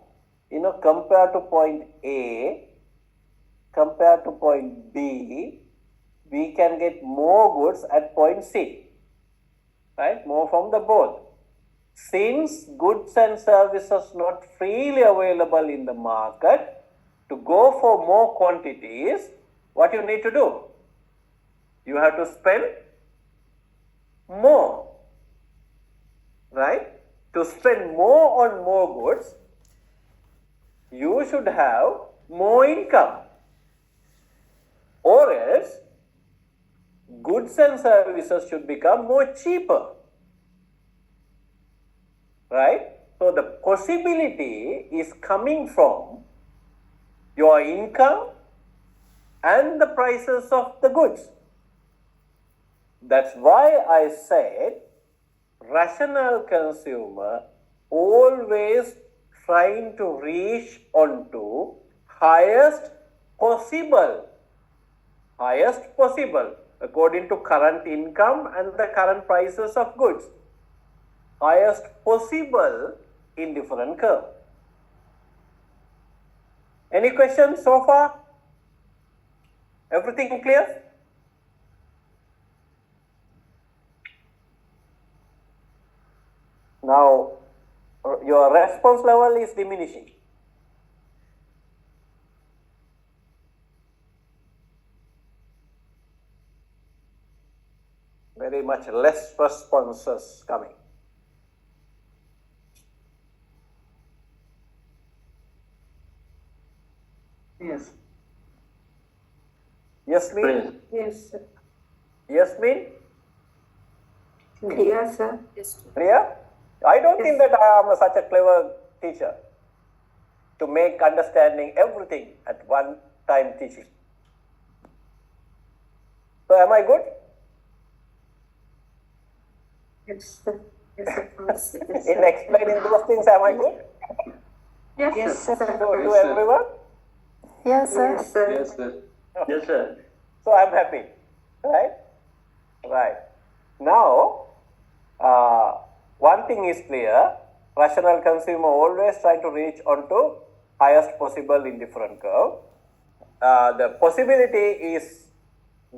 Speaker 1: compared to point A, compared to point B, we can get more goods at point C, right? More from the both. Since goods and services not freely available in the market, to go for more quantities, what you need to do? You have to spend more, right? To spend more on more goods, you should have more income, or else goods and services should become more cheaper, right? So the possibility is coming from your income and the prices of the goods. That's why I said rational consumer always trying to reach onto highest possible according to current income and the current prices of goods. Highest possible indifferent curve. Any questions so far? Everything clear? Now, your response level is diminishing. Very much less responses coming.
Speaker 7: Yes.
Speaker 1: Yasmin?
Speaker 5: Yes, sir.
Speaker 1: Yasmin?
Speaker 5: Yes, sir.
Speaker 1: Priya? I don't think that I am such a clever teacher to make understanding everything at one time teaching. So am I good?
Speaker 5: Yes, sir. Yes, sir.
Speaker 1: In explaining those things, am I good?
Speaker 5: Yes, sir.
Speaker 1: To everyone?
Speaker 6: Yes, sir.
Speaker 5: Yes, sir.
Speaker 2: Yes, sir. Yes, sir.
Speaker 1: So I'm happy, right? Right. Now, one thing is clear, rational consumer always try to reach onto highest possible indifferent curve. the possibility is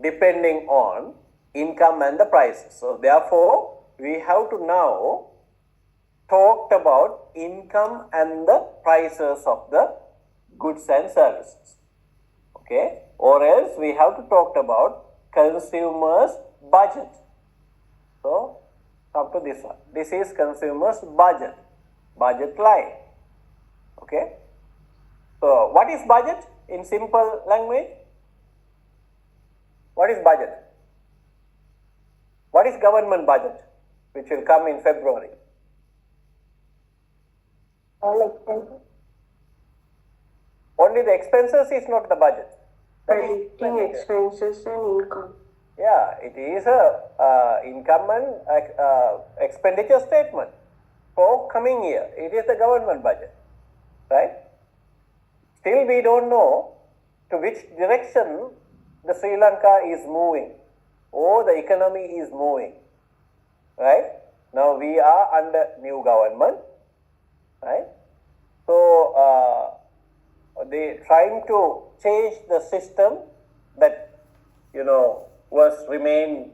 Speaker 1: depending on income and the prices. So therefore, we have to now talk about income and the prices of the goods and services. Okay, or else we have to talk about consumer's budget. So come to this one. This is consumer's budget line. Okay. So what is budget in simple language? What is budget? What is government budget, which will come in February?
Speaker 5: All expenses.
Speaker 1: Only the expenses is not the budget.
Speaker 5: Predicting expenses and income.
Speaker 1: Yeah, it is a income and expenditure statement for coming year. It is the government budget, right? Still we don't know to which direction the Sri Lanka is moving or the economy is moving, right? Now we are under new government, right? So they trying to change the system that was remained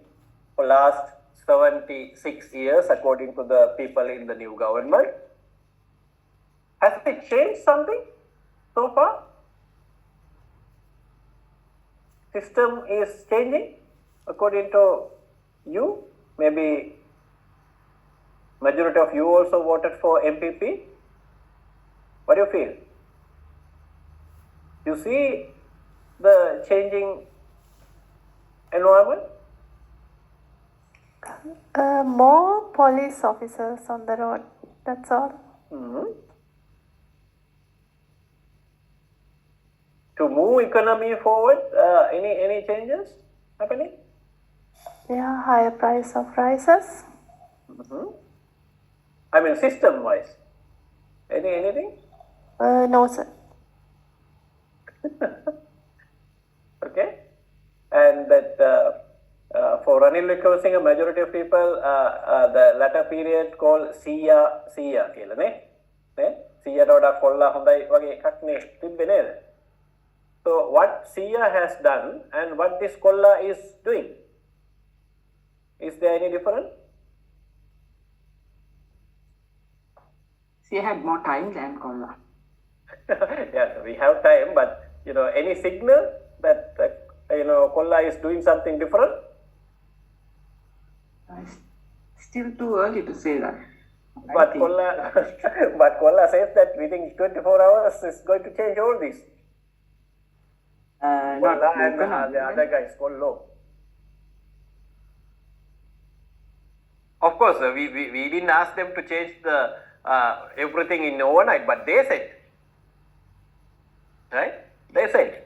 Speaker 1: for last 76 years according to the people in the new government. Has it changed something so far? System is changing according to you. Maybe majority of you also voted for MPP. What do you feel? You see the changing environment?
Speaker 6: More police officers on the road, that's all.
Speaker 1: To move economy forward, any changes happening?
Speaker 6: Yeah, higher price of rices.
Speaker 1: I mean system wise. Anything?
Speaker 6: No, sir.
Speaker 1: Okay. And that for Ranil Wickremesinghe, a majority of people, the latter period called Siya කියලා නේ. නේ? Siya වඩා කොල්ලා හොඳයි වගේ එකක් නේ තිබ්බේ නේද? So what Siya has done and what this kolla is doing, is there any difference?
Speaker 7: She had more time than Kolla.
Speaker 1: Yes, we have time, but any signal that kolla is doing something different?
Speaker 7: It's still too early to say that.
Speaker 1: But kolla says that within 24 hours is going to change all this.
Speaker 7: Not
Speaker 1: and the other guys, Kollo. Of course, we didn't ask them to change the everything in overnight, but they said, right? They said.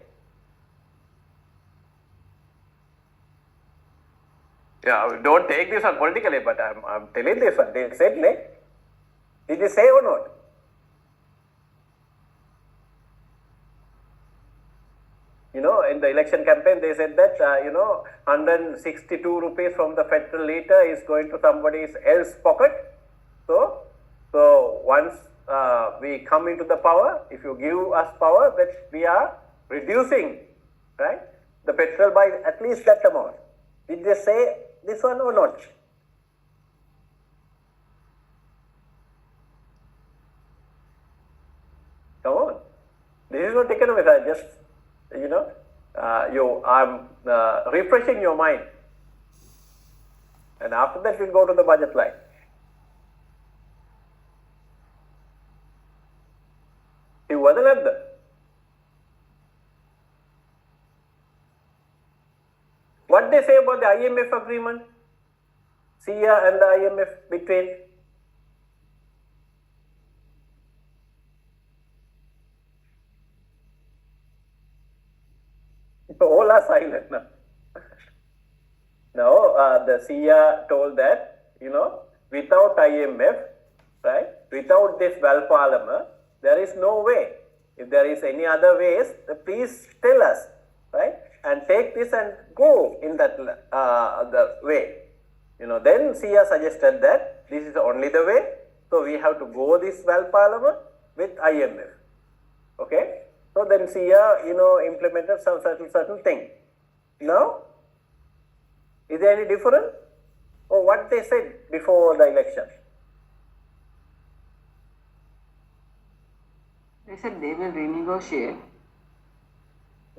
Speaker 1: Yeah, don't take this one politically, but I'm telling this one. They said, did they say or not? In the election campaign, they said that, 162 rupees from the federal litre is going to somebody else's pocket. So once we come into the power, if you give us power, that we are reducing, right, the petrol by at least that amount. Did they say this one or not? Come on. This is not economics. I just, I'm refreshing your mind. And after that, we'll go to the budget line. What they say about the IMF agreement? Sia and the IMF between? All are silent now. Now, the Sia told that, without IMF, right, without this Valpalama, there is no way. If there is any other ways, please tell us, right, and take this and go in that the way. Then Sia suggested that this is only the way, so we have to go this Valpalama with IMF. Okay, So then SIA, implemented some certain thing. Now, is there any difference? Or what they said before the election?
Speaker 7: They said they will renegotiate.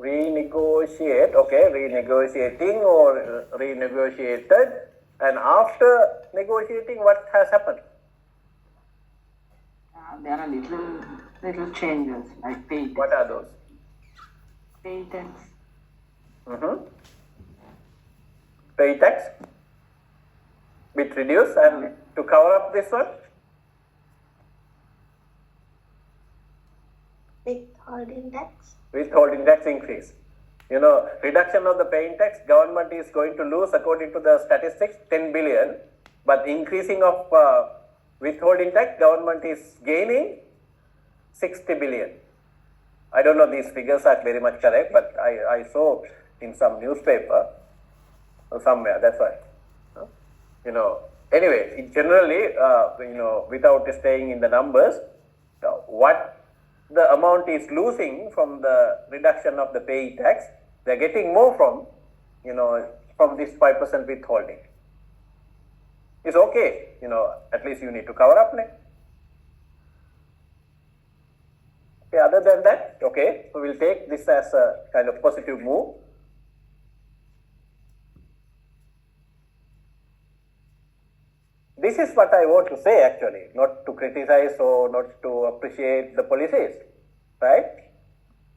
Speaker 1: Renegotiate, okay, renegotiating or renegotiated, and after negotiating, what has happened?
Speaker 7: There are little changes like pay tax.
Speaker 1: What are those?
Speaker 7: Pay tax.
Speaker 1: Pay tax, bit reduced, and to cover up this one, withholding tax increase. Reduction of the paying tax, government is going to lose, according to the statistics, 10 billion, but increasing of withholding tax, government is gaining 60 billion. I don't know these figures are very much correct, but I saw in some newspaper or somewhere, that's why. Anyway, generally, without staying in the numbers, what the amount is losing from the reduction of the pay tax, they're getting more from this 5% withholding. It's okay, at least you need to cover up next. Okay, other than that, okay, so we'll take this as a kind of positive move. This is what I want to say actually, not to criticize or not to appreciate the policies, right?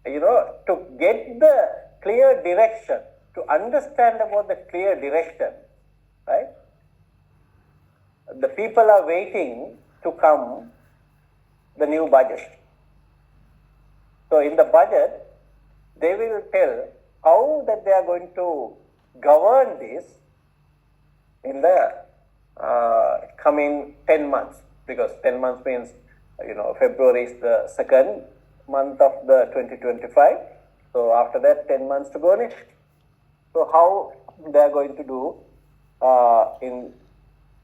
Speaker 1: To get the clear direction, to understand about the clear direction, right? The people are waiting to come the new budget. So in the budget, they will tell how that they are going to govern this in the coming 10 months, because 10 months means, February is the second month of the 2025. So after that, 10 months to go next. So how they are going to do in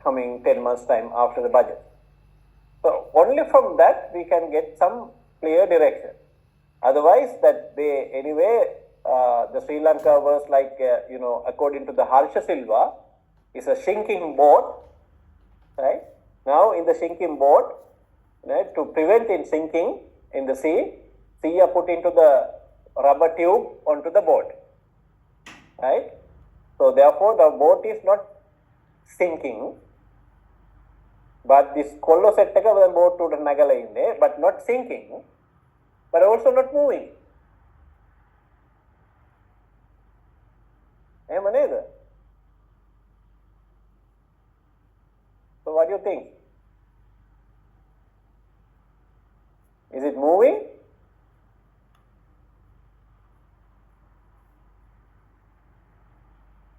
Speaker 1: coming 10 months time after the budget. So only from that we can get some clear direction. Otherwise, that they anyway, the Sri Lanka was like, according to the Harsha Silva, is a sinking boat, right? Now in the sinking boat, right, to prevent it sinking in the sea are put into the rubber tube onto the boat, right? So therefore the boat is not sinking, but this kollo set එක boat උඩ නැගලා ඉන්නේ, but not sinking, but also not moving. එහෙම නේද? So what do you think? Is it moving?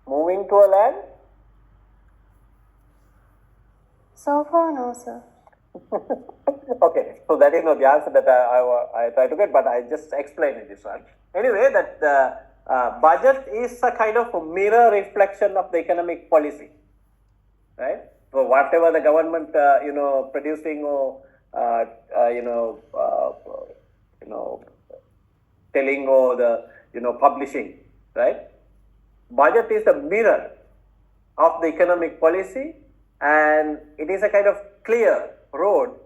Speaker 1: Moving to a land?
Speaker 6: So far, no, sir.
Speaker 1: Okay, so that is not the answer that I try to get, but I just explained this one. Anyway, that the budget is a kind of a mirror reflection of the economic policy, right? So whatever the government, producing or, telling or the, publishing, right? Budget is a mirror of the economic policy, and it is a kind of clear road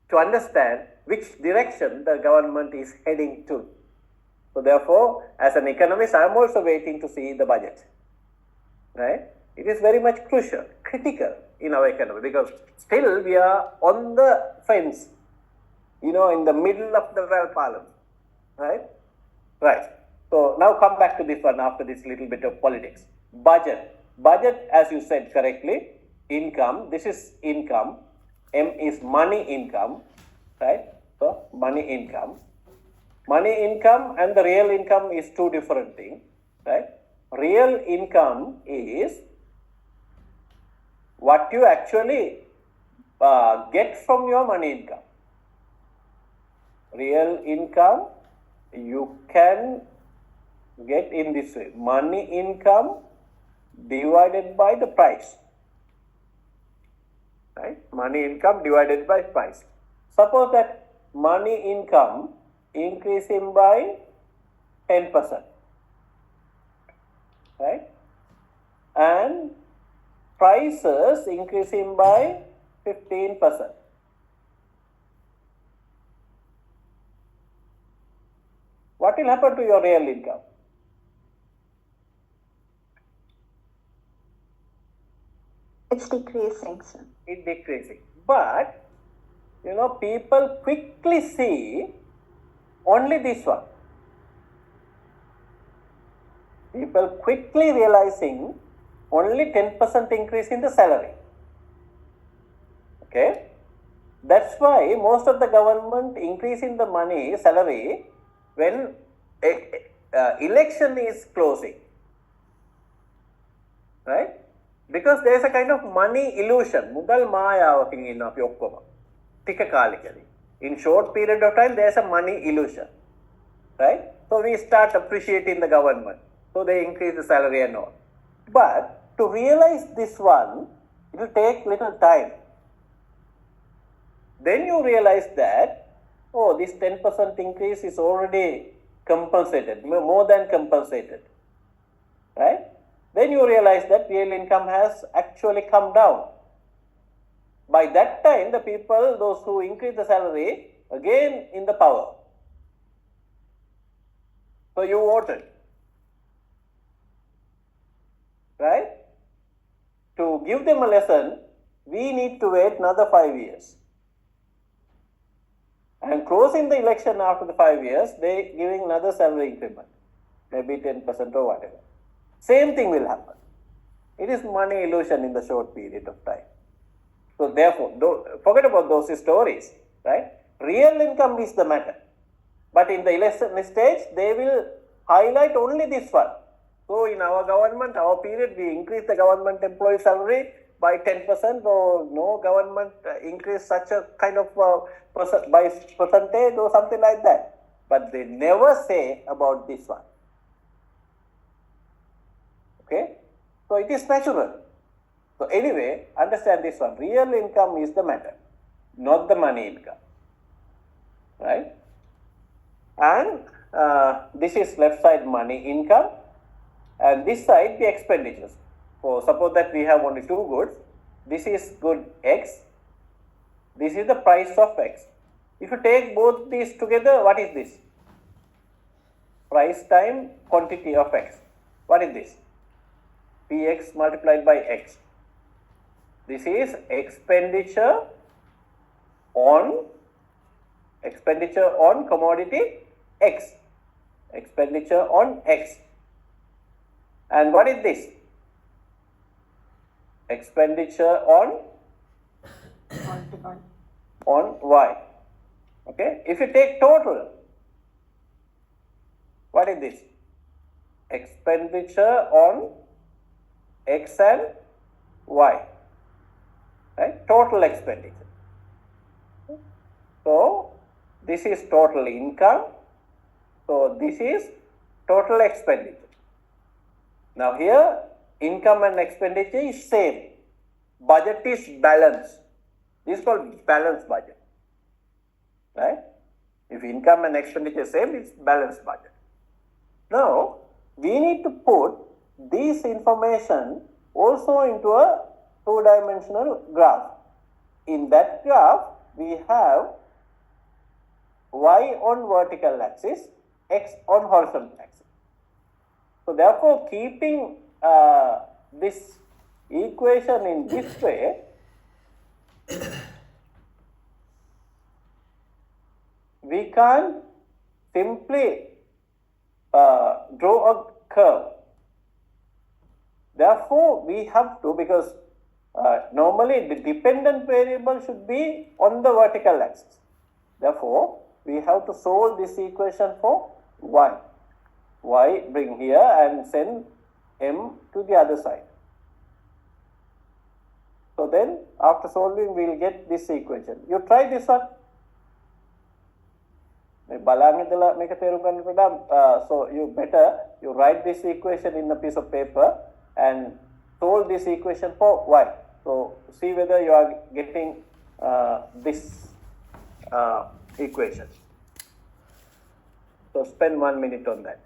Speaker 1: to understand which direction the government is heading to. So therefore, as an economist, I am also waiting to see the budget, right? It is very much crucial, critical in our economy, because still we are on the fence, in the middle of the parliament, right? Right. So now come back to this one after this little bit of politics. Budget. Budget, as you said correctly, income. This is income. M is money income, right? So money income. Money income and the real income is two different things, right? Real income is what you actually get from your money income. Real income you can get in this way: money income divided by the price, right? Money income divided by price. Suppose that money income increasing by 10%, right? And prices increasing by 15%. What will happen to your real income?
Speaker 4: It's decreasing, sir.
Speaker 1: It's decreasing. But, people quickly see only this one. People quickly realizing only 10% increase in the salary. Okay? That's why most of the government increase in the money, salary, when election is closing. Right? Because there is a kind of money illusion. Mudal maayawakin inna අපි ඔක්කොම. ටික කාලෙකදී. In short period of time, there is a money illusion. Right? So we start appreciating the government. So they increase the salary and all. But to realize this one, it will take little time. Then you realize that, oh, this 10% increase is already compensated, more than compensated. Right? Then you realize that real income has actually come down. By that time, the people, those who increase the salary, again in the power. So you voted. Right? To give them a lesson, we need to wait another 5 years. And closing the election after the 5 years, they giving another salary increment, maybe 10% or whatever. Same thing will happen. It is money illusion in the short period of time. So therefore, forget about those stories, right? Real income is the matter. But in the election stage, they will highlight only this one. So in our government, our period, we increase the government employee salary by 10%, or no government increase such a kind of by percentage or something like that. But they never say about this one. Okay? So it is natural. So anyway, understand this one. Real income is the matter, not the money income. Right? And this is left side money income, and this side the expenditures. So suppose that we have only two goods. This is good X. This is the price of X. If you take both these together, what is this? Price time quantity of X. What is this? Px multiplied by X. This is expenditure on commodity X. Expenditure on X. And what is this? Expenditure on Y. Okay. If you take total, what is this? Expenditure on X and Y. Right? Total expenditure. So this is total income. So this is total expenditure. Now here income and expenditure is same. Budget is balanced. This is called balanced budget. Right? If income and expenditure is same, it's balanced budget. Now we need to put this information also into a two-dimensional graph. In that graph, we have Y on vertical axis, X on horizontal axis. So therefore, keeping this equation in this way, we can simply draw a curve. Therefore, we have to, because normally the dependent variable should be on the vertical axis. Therefore, we have to solve this equation for y. Y bring here and send m to the other side. So then, after solving, we will get this equation. You try this one. So you write this equation in a piece of paper and solve this equation for y. So see whether you are getting this equation. So spend 1 minute on that.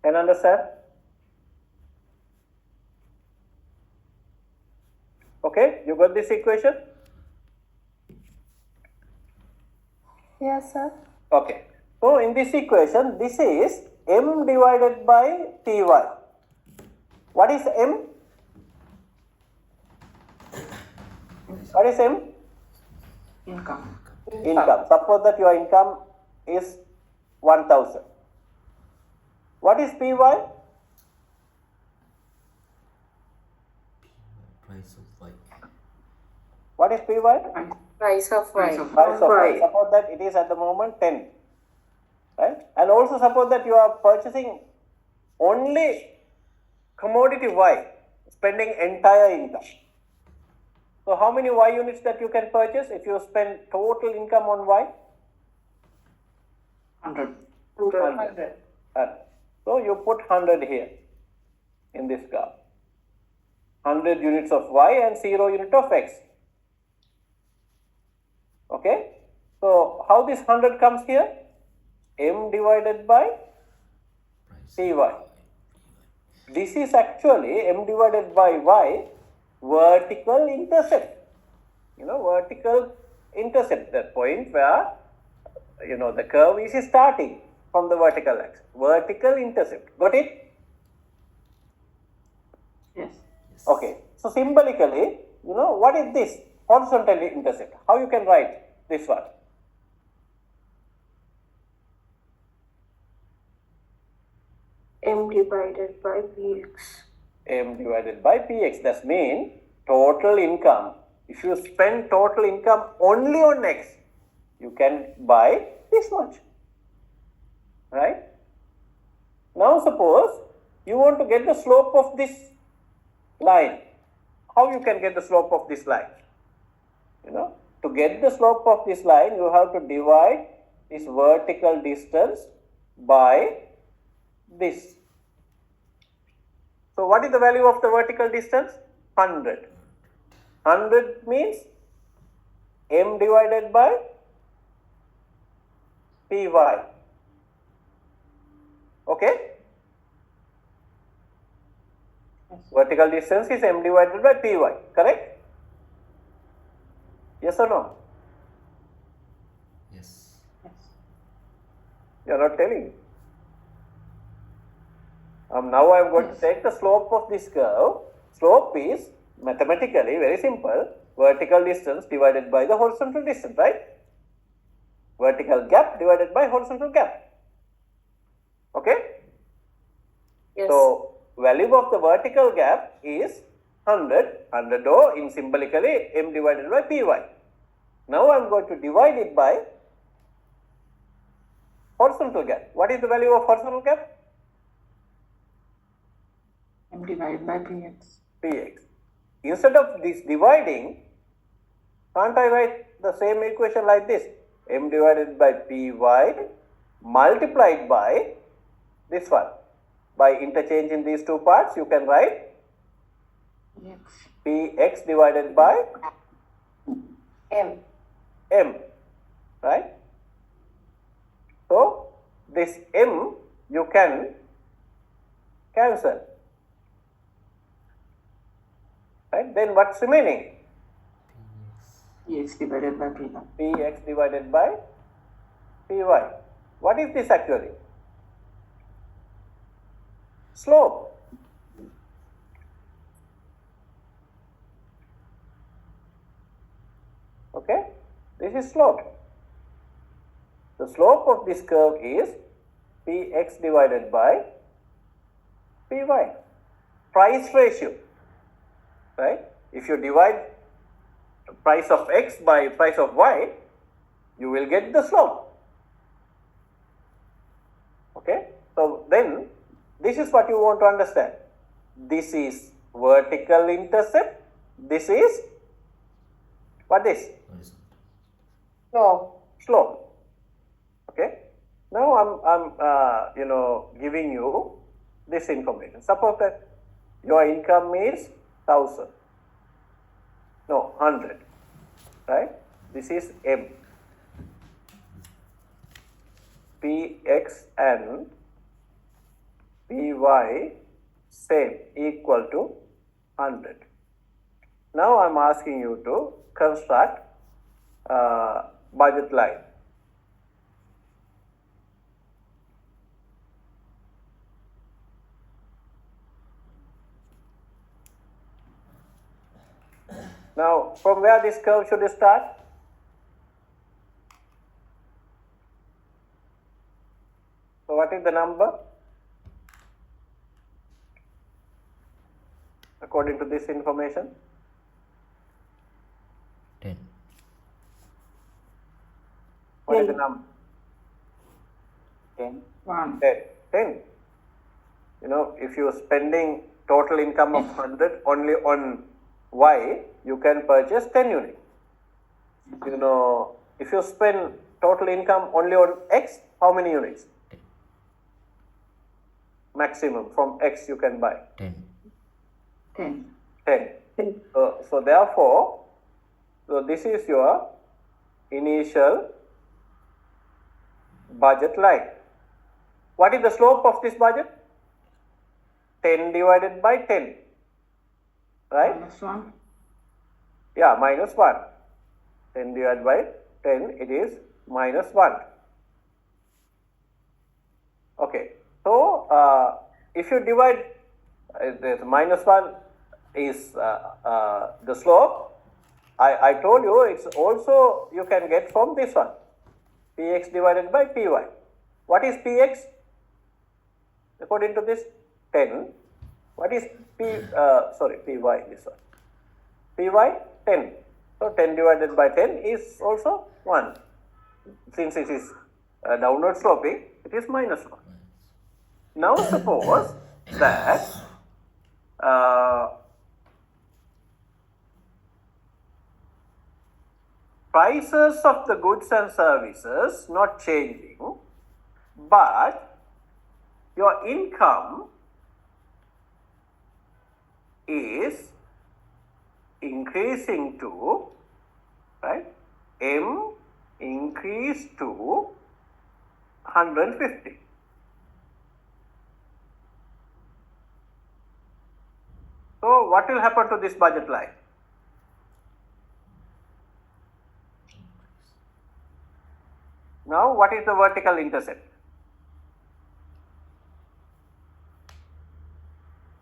Speaker 1: Can you understand? Okay, you got this equation?
Speaker 6: Yes, sir.
Speaker 1: Okay. So in this equation, this is m divided by Ty. What is m? What is m?
Speaker 7: Income.
Speaker 1: Income. Suppose that your income is 1000. What is Py?
Speaker 8: Price of Y.
Speaker 1: What is Py?
Speaker 5: Price of
Speaker 7: Price
Speaker 5: Y.
Speaker 7: of
Speaker 1: Price of Y. Suppose that it is at the moment 10. Right? And also suppose that you are purchasing only commodity Y, spending entire income. So how many Y units that you can purchase if you spend total income on Y?
Speaker 7: 100.
Speaker 1: 100. So you put 100 here in this graph. 100 units of Y and 0 unit of X. Okay. So how this 100 comes here? M divided by Ty. This is actually M divided by Y vertical intercept. Vertical intercept, that point where, the curve is starting from the vertical axis. Vertical intercept. Got it?
Speaker 7: Yes.
Speaker 1: Okay. So symbolically, what is this? Horizontal intercept. How you can write this one?
Speaker 5: M divided by Px.
Speaker 1: M divided by Px. That means total income. If you spend total income only on X, you can buy this much. Right? Now suppose you want to get the slope of this line. How you can get the slope of this line? To get the slope of this line, you have to divide this vertical distance by this. So what is the value of the vertical distance? 100. 100 means M divided by Py. Okay? Vertical distance is M divided by Py. Correct? Yes or no?
Speaker 8: Yes.
Speaker 1: You are not telling. Now I am going to take the slope of this curve. Slope is mathematically very simple. Vertical distance divided by the horizontal distance, right? Vertical gap divided by horizontal gap. Okay?
Speaker 5: Yes.
Speaker 1: So value of the vertical gap is 100. 100 or in symbolically M divided by Py. Now I am going to divide it by horizontal gap. What is the value of horizontal gap?
Speaker 7: M divided by Px.
Speaker 1: Px. Instead of this dividing, can't I write the same equation like this? M divided by Py multiplied by this one. By interchanging these two parts, you can write
Speaker 7: Px.
Speaker 1: Px divided by
Speaker 5: M.
Speaker 1: M. Right? So, this M you can cancel. Right? Then what's remaining?
Speaker 7: Px divided by Py.
Speaker 1: Px divided by Py. What is this actually? Slope. Okay? This is slope. The slope of this curve is Px divided by Py. Price ratio. Right? If you divide price of X by price of Y, you will get the slope. Okay, so then this is what you want to understand. This is vertical intercept. This is what is? Slope. Okay. Now I'm giving you this information. Suppose that your income is 1,000. No, 100. Right? This is M. Px and Py same, equal to 100. Now I'm asking you to construct budget line. Now, from where this curve should start? So, what is the number? According to this information?
Speaker 8: 10.
Speaker 1: What is the number?
Speaker 2: 10.
Speaker 7: 1.
Speaker 1: 10. If you're spending total income of 100 only on Y, you can purchase 10 units. If you spend total income only on X, how many units? Maximum from X you can buy.
Speaker 8: 10.
Speaker 7: 10.
Speaker 1: 10. So therefore, this is your initial budget line. What is the slope of this budget? 10 divided by 10. Right?
Speaker 7: -1.
Speaker 1: Yeah, -1. 10 divided by 10, it is -1. Okay. So, if you divide, -1 is the slope. I told you it's also you can get from this one. Px divided by Py. What is Px? According to this 10. What is Py, this one. Py 10. So 10 divided by 10 is also 1. Since it is downward sloping, it is -1. Now suppose that prices of the goods and services not changing, but your income is increasing to, right, M increase to 150. So, what will happen to this budget line? Now, what is the vertical intercept?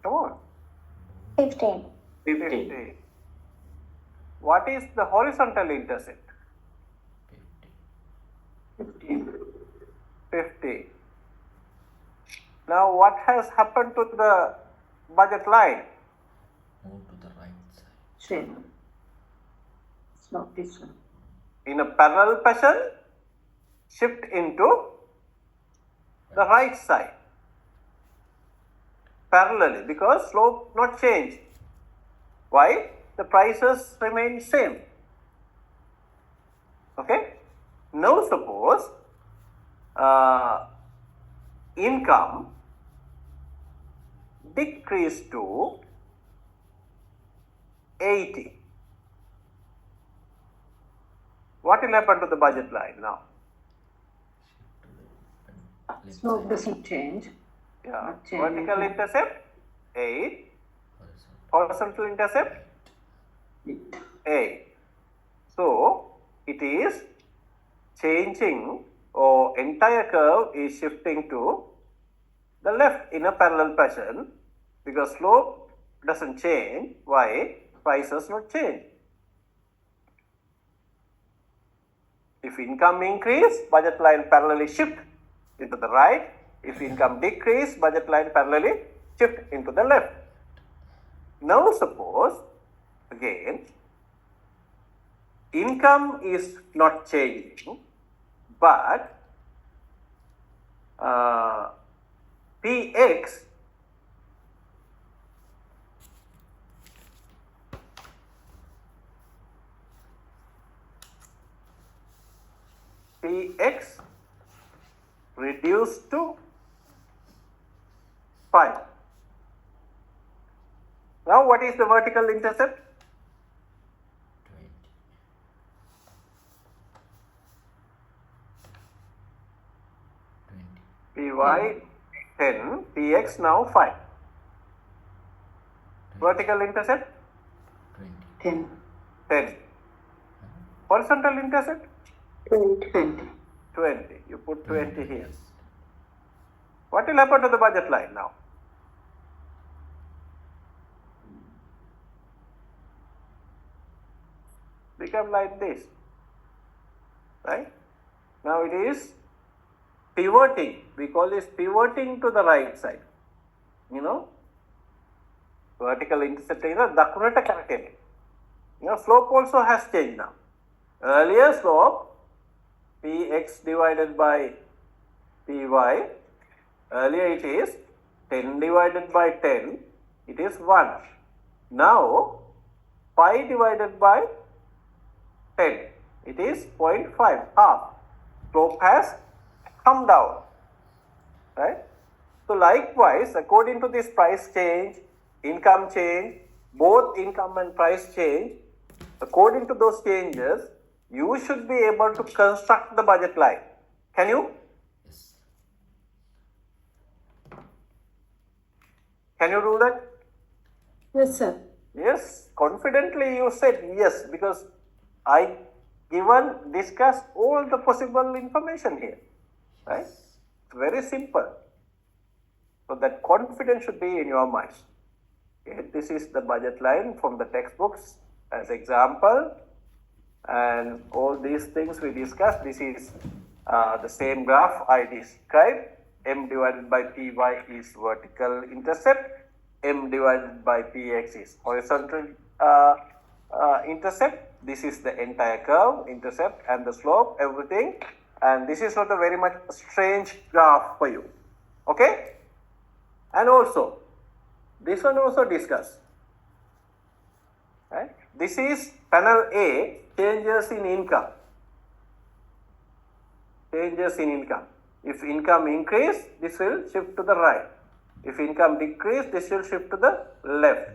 Speaker 1: Come on.
Speaker 4: 15.
Speaker 1: 50. What is the horizontal intercept? 50. Now, what has happened to the budget line?
Speaker 8: Move to the right side.
Speaker 7: Same. It's not this one.
Speaker 1: In a parallel fashion, shift into the right side. Parallelly, because slope not change. Why? The prices remain same. Okay. Now suppose income decrease to 80. What will happen to the budget line now?
Speaker 7: Slope doesn't change.
Speaker 1: Yeah.
Speaker 7: Not change.
Speaker 1: Vertical intercept 8. Horizontal intercept 8. So it is changing, or entire curve is shifting to the left in a parallel fashion, because slope doesn't change. Why? Prices not change. If income increase, budget line parallelly shift into the right. If income decrease, budget line parallelly shift into the left. Now suppose again income is not changing, but Px reduced to 5. Now what is the vertical intercept?
Speaker 8: 20.
Speaker 1: Py 10, Px now 5. Vertical intercept?
Speaker 8: 20.
Speaker 1: 10. Horizontal intercept?
Speaker 5: 20.
Speaker 1: 20. You put 20 here. What will happen to the budget line now? Become like this, right? Now it is pivoting. We call this pivoting to the right side. You know, vertical intercept is the dakunata character. You know, slope also has changed now. Earlier slope, Px divided by Py, earlier it is 10 divided by 10, it is 1. Now, pi divided by 10, it is 0.5, half. Slope has come down, right? So, likewise, according to this price change, income change, both income and price change, according to those changes, you should be able to construct the budget line. Can you?
Speaker 8: Yes.
Speaker 1: Can you do that?
Speaker 5: Yes, sir.
Speaker 1: Yes, confidently you said yes, because I discussed all the possible information here, right? Very simple. So that confidence should be in your mind. Okay, this is the budget line from the textbooks as example, and all these things we discussed. This is the same graph I described. M divided by Py is vertical intercept. M divided by Px is horizontal intercept. This is the entire curve, intercept and the slope, everything. And this is not a very much strange graph for you. Okay? And also, this one also discussed. Right? This is panel A, changes in income. Changes in income. If income increase, this will shift to the right. If income decrease, this will shift to the left.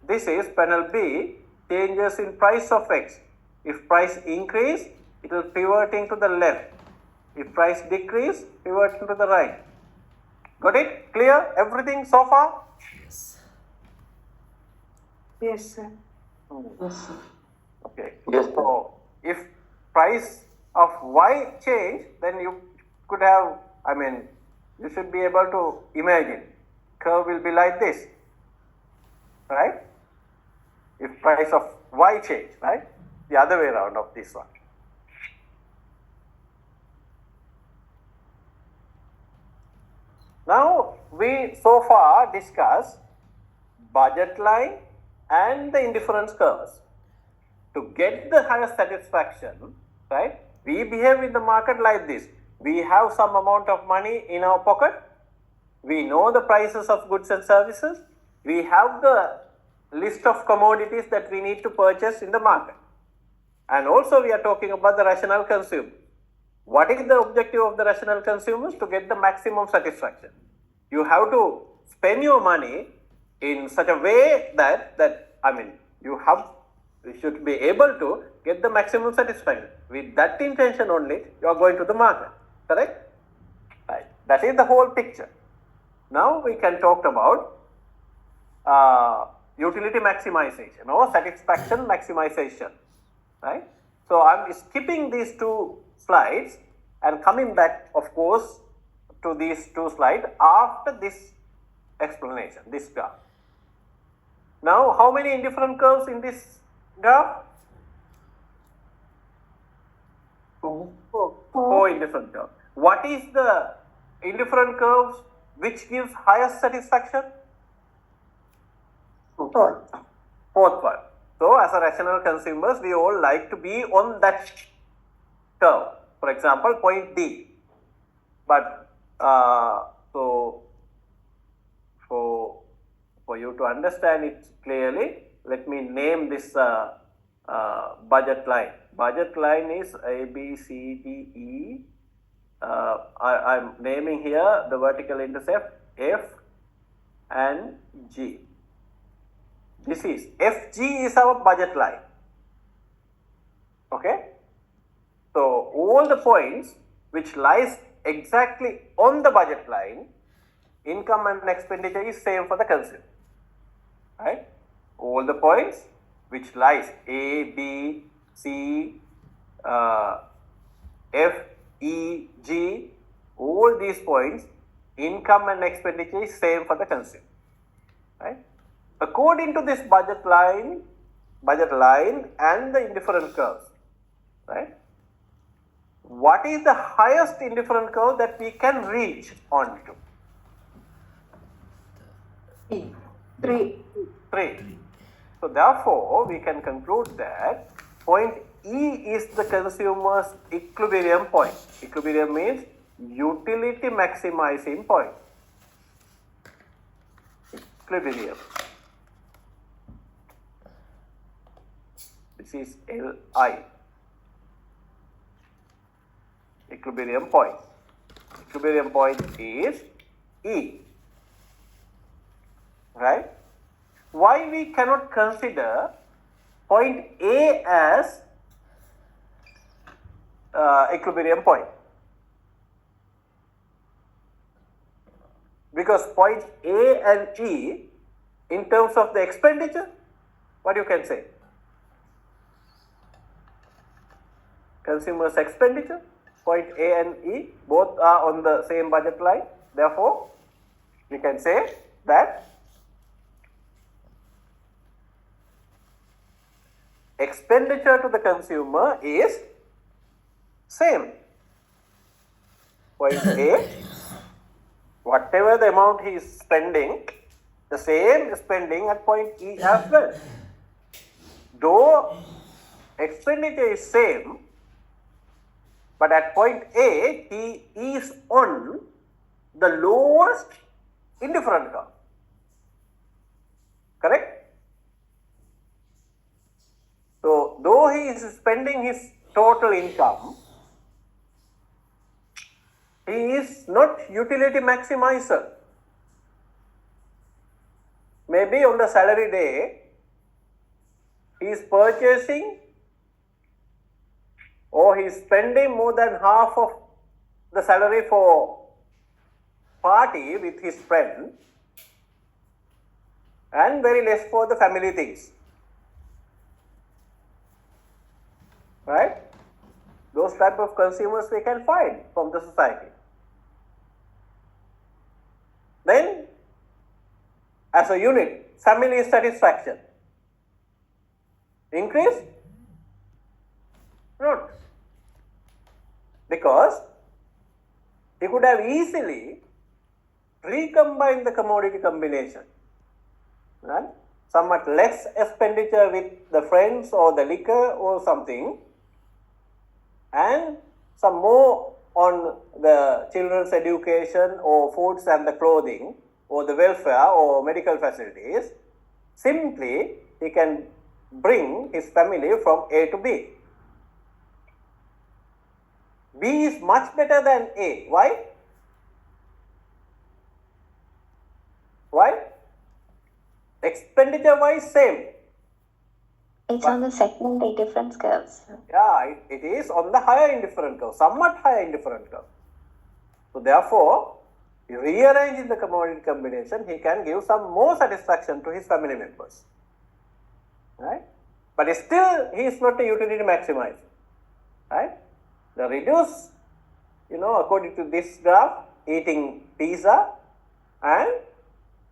Speaker 1: This is panel B, changes in price of X. If price increase, it will pivoting to the left. If price decrease, pivoting to the right. Got it? Clear? Everything so far?
Speaker 8: Yes.
Speaker 5: Yes, sir.
Speaker 1: Okay.
Speaker 2: Yes, sir.
Speaker 1: So, if price of Y change, then you could have, you should be able to imagine. Curve will be like this, right? If price of Y change, right? The other way around of this one. Now, we so far discussed budget line and the indifference curves. To get the highest satisfaction, right, we behave in the market like this. We have some amount of money in our pocket. We know the prices of goods and services. We have the list of commodities that we need to purchase in the market. And also we are talking about the rational consumer. What is the objective of the rational consumers? To get the maximum satisfaction. You have to spend your money in such a way that you should be able to get the maximum satisfaction. With that intention only, you are going to the market. Correct? Right. That is the whole picture. Now we can talk about utility maximization or satisfaction maximization. Right? So I am skipping these two slides and coming back, of course, to these two slides after this explanation, this graph. Now, how many indifferent curves in this graph? Four indifferent curves. What is the indifferent curves which gives highest satisfaction? Fourth one. So as a rational consumers, we all like to be on that curve. For example, point D. But so for you to understand it clearly, let me name this budget line. Budget line is A, B, C, D, E. I'm naming here the vertical intercept F and G. This is FG is our budget line. Okay. So all the points which lies exactly on the budget line, income and expenditure is same for the consumer. Right? All the points which lies A, B, C, F, E, G, all these points, income and expenditure is same for the consumer. Right? According to this budget line and the indifferent curves, right? What is the highest indifferent curve that we can reach onto?
Speaker 5: 3.
Speaker 1: 3. So therefore, we can conclude that point E is the consumer's equilibrium point. Equilibrium means utility maximizing point. Equilibrium. This is Li. Equilibrium point. Equilibrium point is E. Right? Why we cannot consider point A as equilibrium point? Because point A and E, in terms of the expenditure, what you can say? Consumer's expenditure, point A and E, both are on the same budget line. Therefore, we can say that expenditure to the consumer is same. Point A, whatever the amount he is spending, the same spending at point E as well. Though expenditure is same, but at point A, he is on the lowest indifferent curve. Correct? So, though he is spending his total income, he is not utility maximizer. Maybe on the salary day, he is purchasing or he is spending more than half of the salary for party with his friend and very less for the family things. Right? Those type of consumers we can find from the society. Then, as a unit, family satisfaction increase? Not. Because he could have easily recombined the commodity combination. Right? Somewhat less expenditure with the friends or the liquor or something, and some more on the children's education or foods and the clothing or the welfare or medical facilities. Simply, he can bring his family from A to B. B is much better than A. Why? Why? Expenditure wise same.
Speaker 4: It's on the second indifference curves.
Speaker 1: Yeah, it is on the higher indifferent curve, somewhat higher indifferent curve. So therefore, rearranging the commodity combination, he can give some more satisfaction to his family members. Right? But still, he is not a utility maximizer. Right? The reduce, according to this graph, eating pizza, and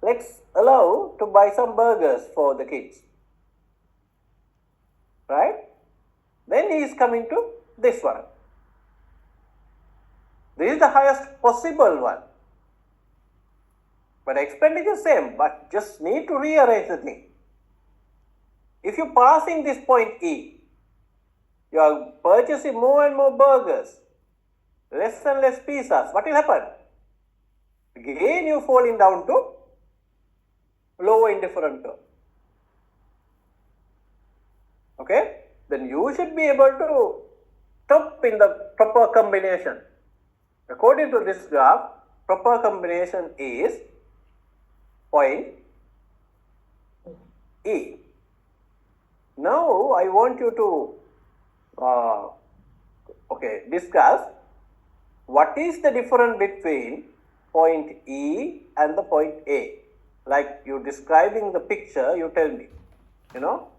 Speaker 1: let's allow to buy some burgers for the kids. Right? Then he is coming to this one. This is the highest possible one. But expenditure same, but just need to rearrange the thing. if you passing this point E, you are purchasing more and more burgers, less and less pizzas, what will happen? Again you falling down to lower indifferent curve. Okay, then you should be able to stop in the proper combination. According to this graph, proper combination is point E. Now I want you to discuss what is the difference between point E and the point A. Like you describing the picture, you tell me.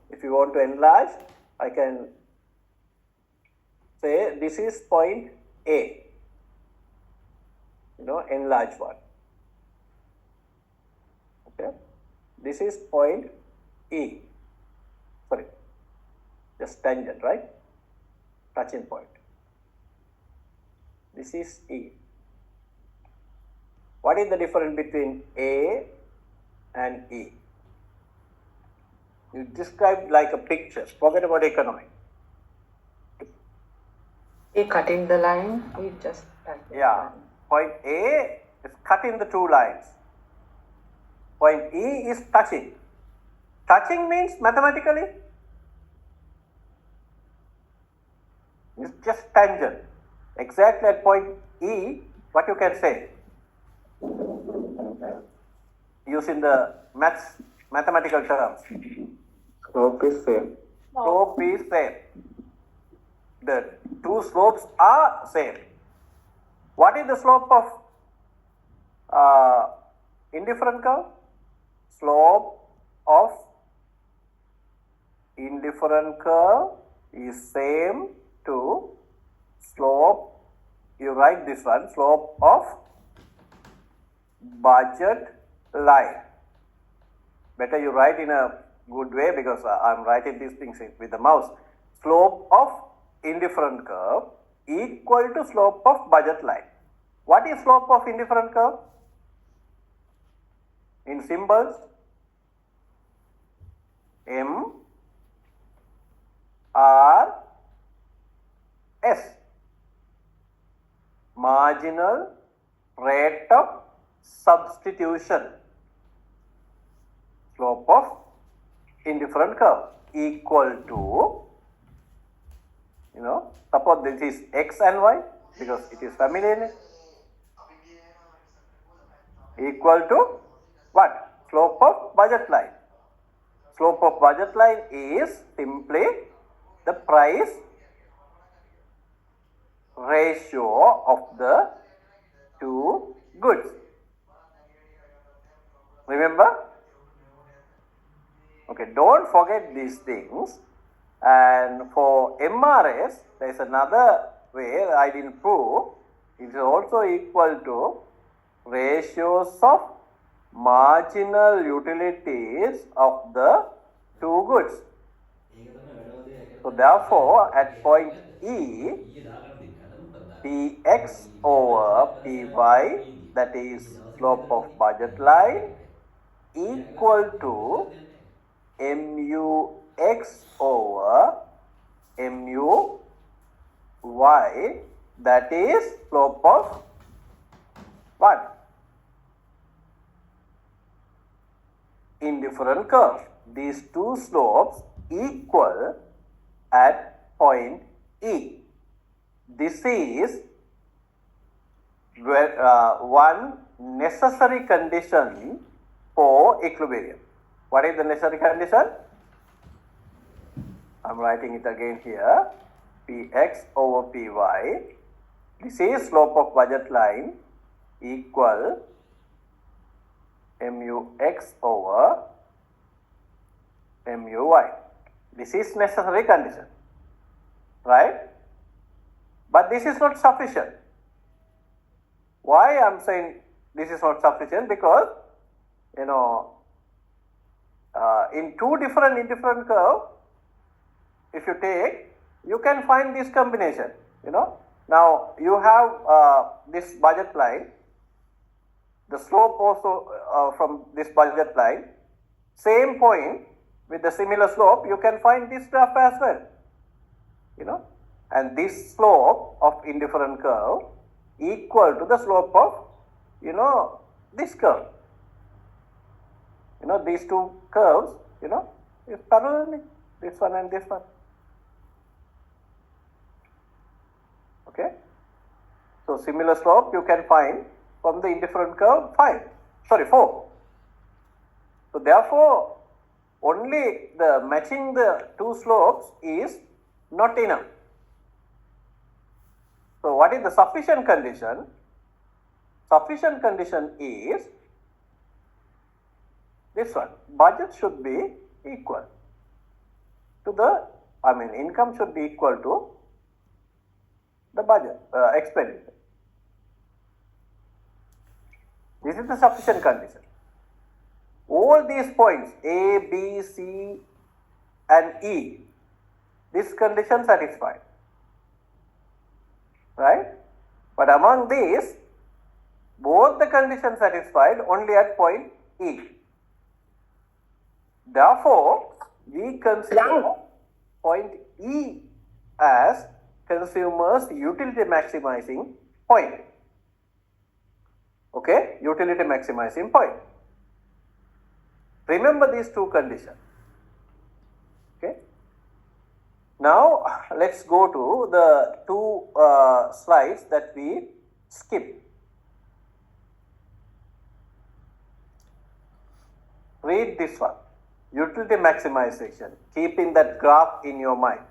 Speaker 1: If you want to enlarge, I can say this is point A. Enlarge one. Okay. This is point E. Sorry, just tangent, right? Touching point. This is E. What is the difference between A and E? You describe like a picture. Forget about economics.
Speaker 7: A cutting the line, we just touch the
Speaker 1: Yeah.
Speaker 7: line.
Speaker 1: Point A is cutting the two lines. Point E is touching. Touching means mathematically, it's just tangent. Exactly at point E, what you can say? Using the mathematical terms.
Speaker 2: Slope is same.
Speaker 1: Slope is same. The two slopes are same. What is the slope of indifferent curve? Slope of indifferent curve is same to slope, you write this one, slope of budget line. Better you write in a good way because I am writing these things with the mouse. Slope of indifferent curve equal to slope of budget line. What is slope of indifferent curve? In symbols, M R S, marginal rate of substitution. Slope of indifferent curve equal to, suppose this is X and Y because it is familiar, equal to what? Slope of budget line. Slope of budget line is simply the price ratio of the two goods. Remember? Okay, don't forget these things. And for MRS, there is another way I didn't prove. It is also equal to ratios of marginal utilities of the two goods. So therefore, at point E, Px over Py, that is slope of budget line, equal to Mux over Muy, that is slope of what? Indifferent curve. These two slopes equal at point E. This is one necessary condition for equilibrium. What is the necessary condition? I am writing it again here. Px over Py. This is slope of budget line equal Mux over Muy. This is necessary condition, right? But this is not sufficient. Why I am saying this is not sufficient? Because in two different indifferent curve, if you take, you can find this combination. Now you have this budget line, the slope also from this budget line, same point, with the similar slope, you can find this graph as well. And this slope of indifferent curve equal to the slope of, this curve. These two curves, is parallel, this one and this one. Okay. So similar slope you can find from the indifferent curve 4. So therefore, only the matching the two slopes is not enough. So what is the sufficient condition? Sufficient condition is this one. Budget should be equal to the, income should be equal to the budget, expenditure. This is the sufficient condition. All these points A, B, C and E, this condition satisfied, right? But among these, both the conditions satisfied only at point E. Therefore, we consider point E as consumer's utility maximizing point. Okay, utility maximizing point. Remember these two conditions. Okay. Now let's go to the two slides that we skipped. Read this one. Utility maximization. Keeping that graph in your mind.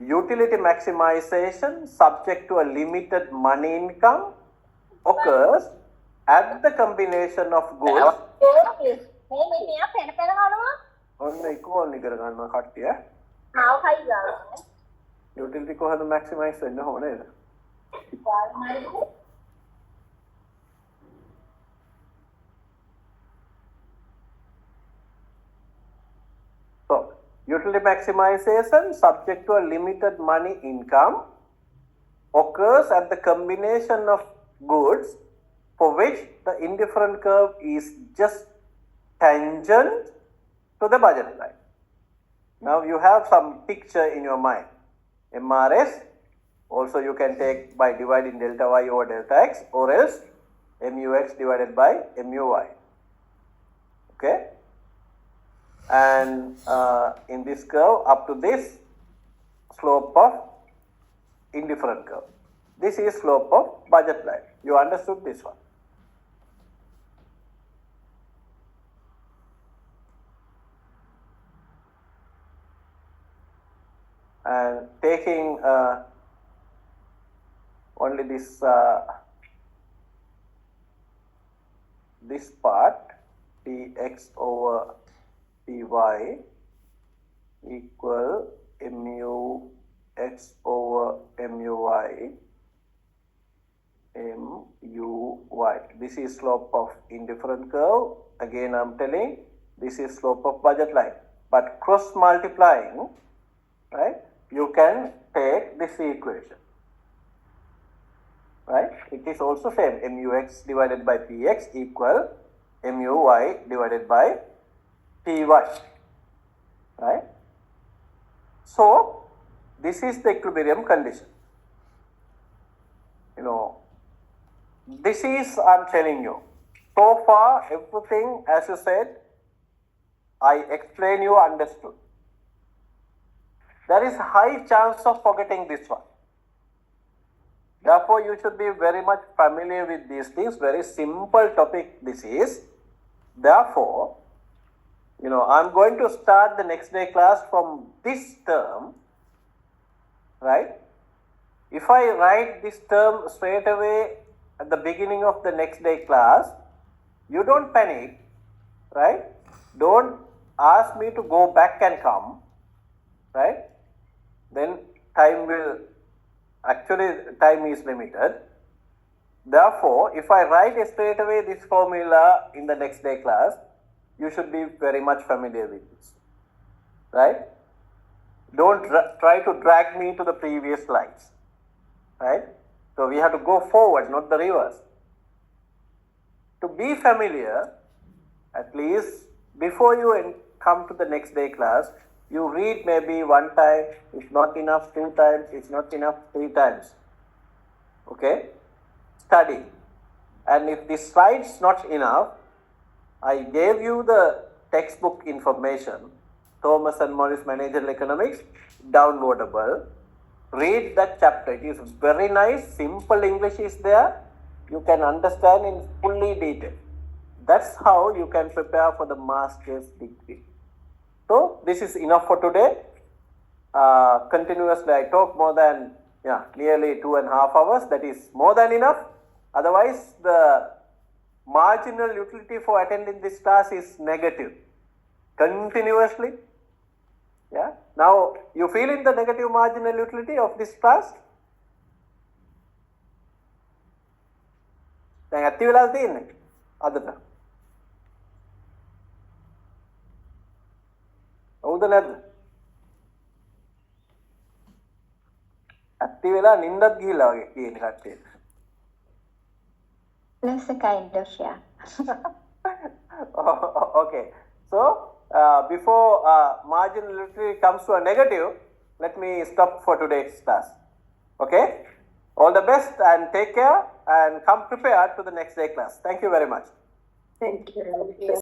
Speaker 1: Utility maximization subject to a limited money income occurs at the combination of goods. Utility ko hada maximize wenna ඕන නේද? So, utility maximization subject to a limited money income occurs at the combination of goods for which the indifferent curve is just tangent to the budget line. Now you have some picture in your mind. MRS, also you can take by dividing delta y over delta x, or else MUX divided by MUY. Okay. And in this curve up to this slope of indifferent curve. This is slope of budget line. You understood this one. And taking only this this part dx over dy equal mu x over muy muy. This is slope of indifferent curve. Again I am telling this is slope of budget line. But cross multiplying, right, you can take this equation, right? It is also same, mux divided by px equal muy divided by py, right? So this is the equilibrium condition. This is, I am telling you, so far everything as you said, I explain you understood. There is high chance of forgetting this one. Therefore, you should be very much familiar with these things. Very simple topic this is. Therefore, I'm going to start the next day class from this term, right? If I write this term straight away at the beginning of the next day class, you don't panic, right? Don't ask me to go back and come, right? Then time is limited. Therefore, if I write straight away this formula in the next day class, you should be very much familiar with this, right? Don't try to drag me to the previous slides, right? So we have to go forward, not the reverse. To be familiar, at least before you come to the next day class, you read maybe one time, it's not enough, two times, it's not enough, three times. Okay? Study. And if this slide's not enough, I gave you the textbook information, Thomas and Morris Managerial Economics, downloadable. Read that chapter. It is very nice, simple English is there. You can understand in fully detail. That's how you can prepare for the master's degree. So this is enough for today. Continuously I talk more than nearly 2.5 hours. That is more than enough. Otherwise the marginal utility for attending this class is negative. Continuously. Yeah. Now you feel in the negative marginal utility of this class? දැන් ඇති වෙලා තියෙන්නේ අදට. හවුද නැද්ද? ඇති වෙලා නින්දත් ගිහිල්ලා වගේ කියන කට්ටිය.
Speaker 4: That's a kind of, yeah.
Speaker 1: Okay. So before marginal utility comes to a negative, let me stop for today's class. Okay? All the best and take care and come prepared to the next day class. Thank you very much.
Speaker 5: Thank you.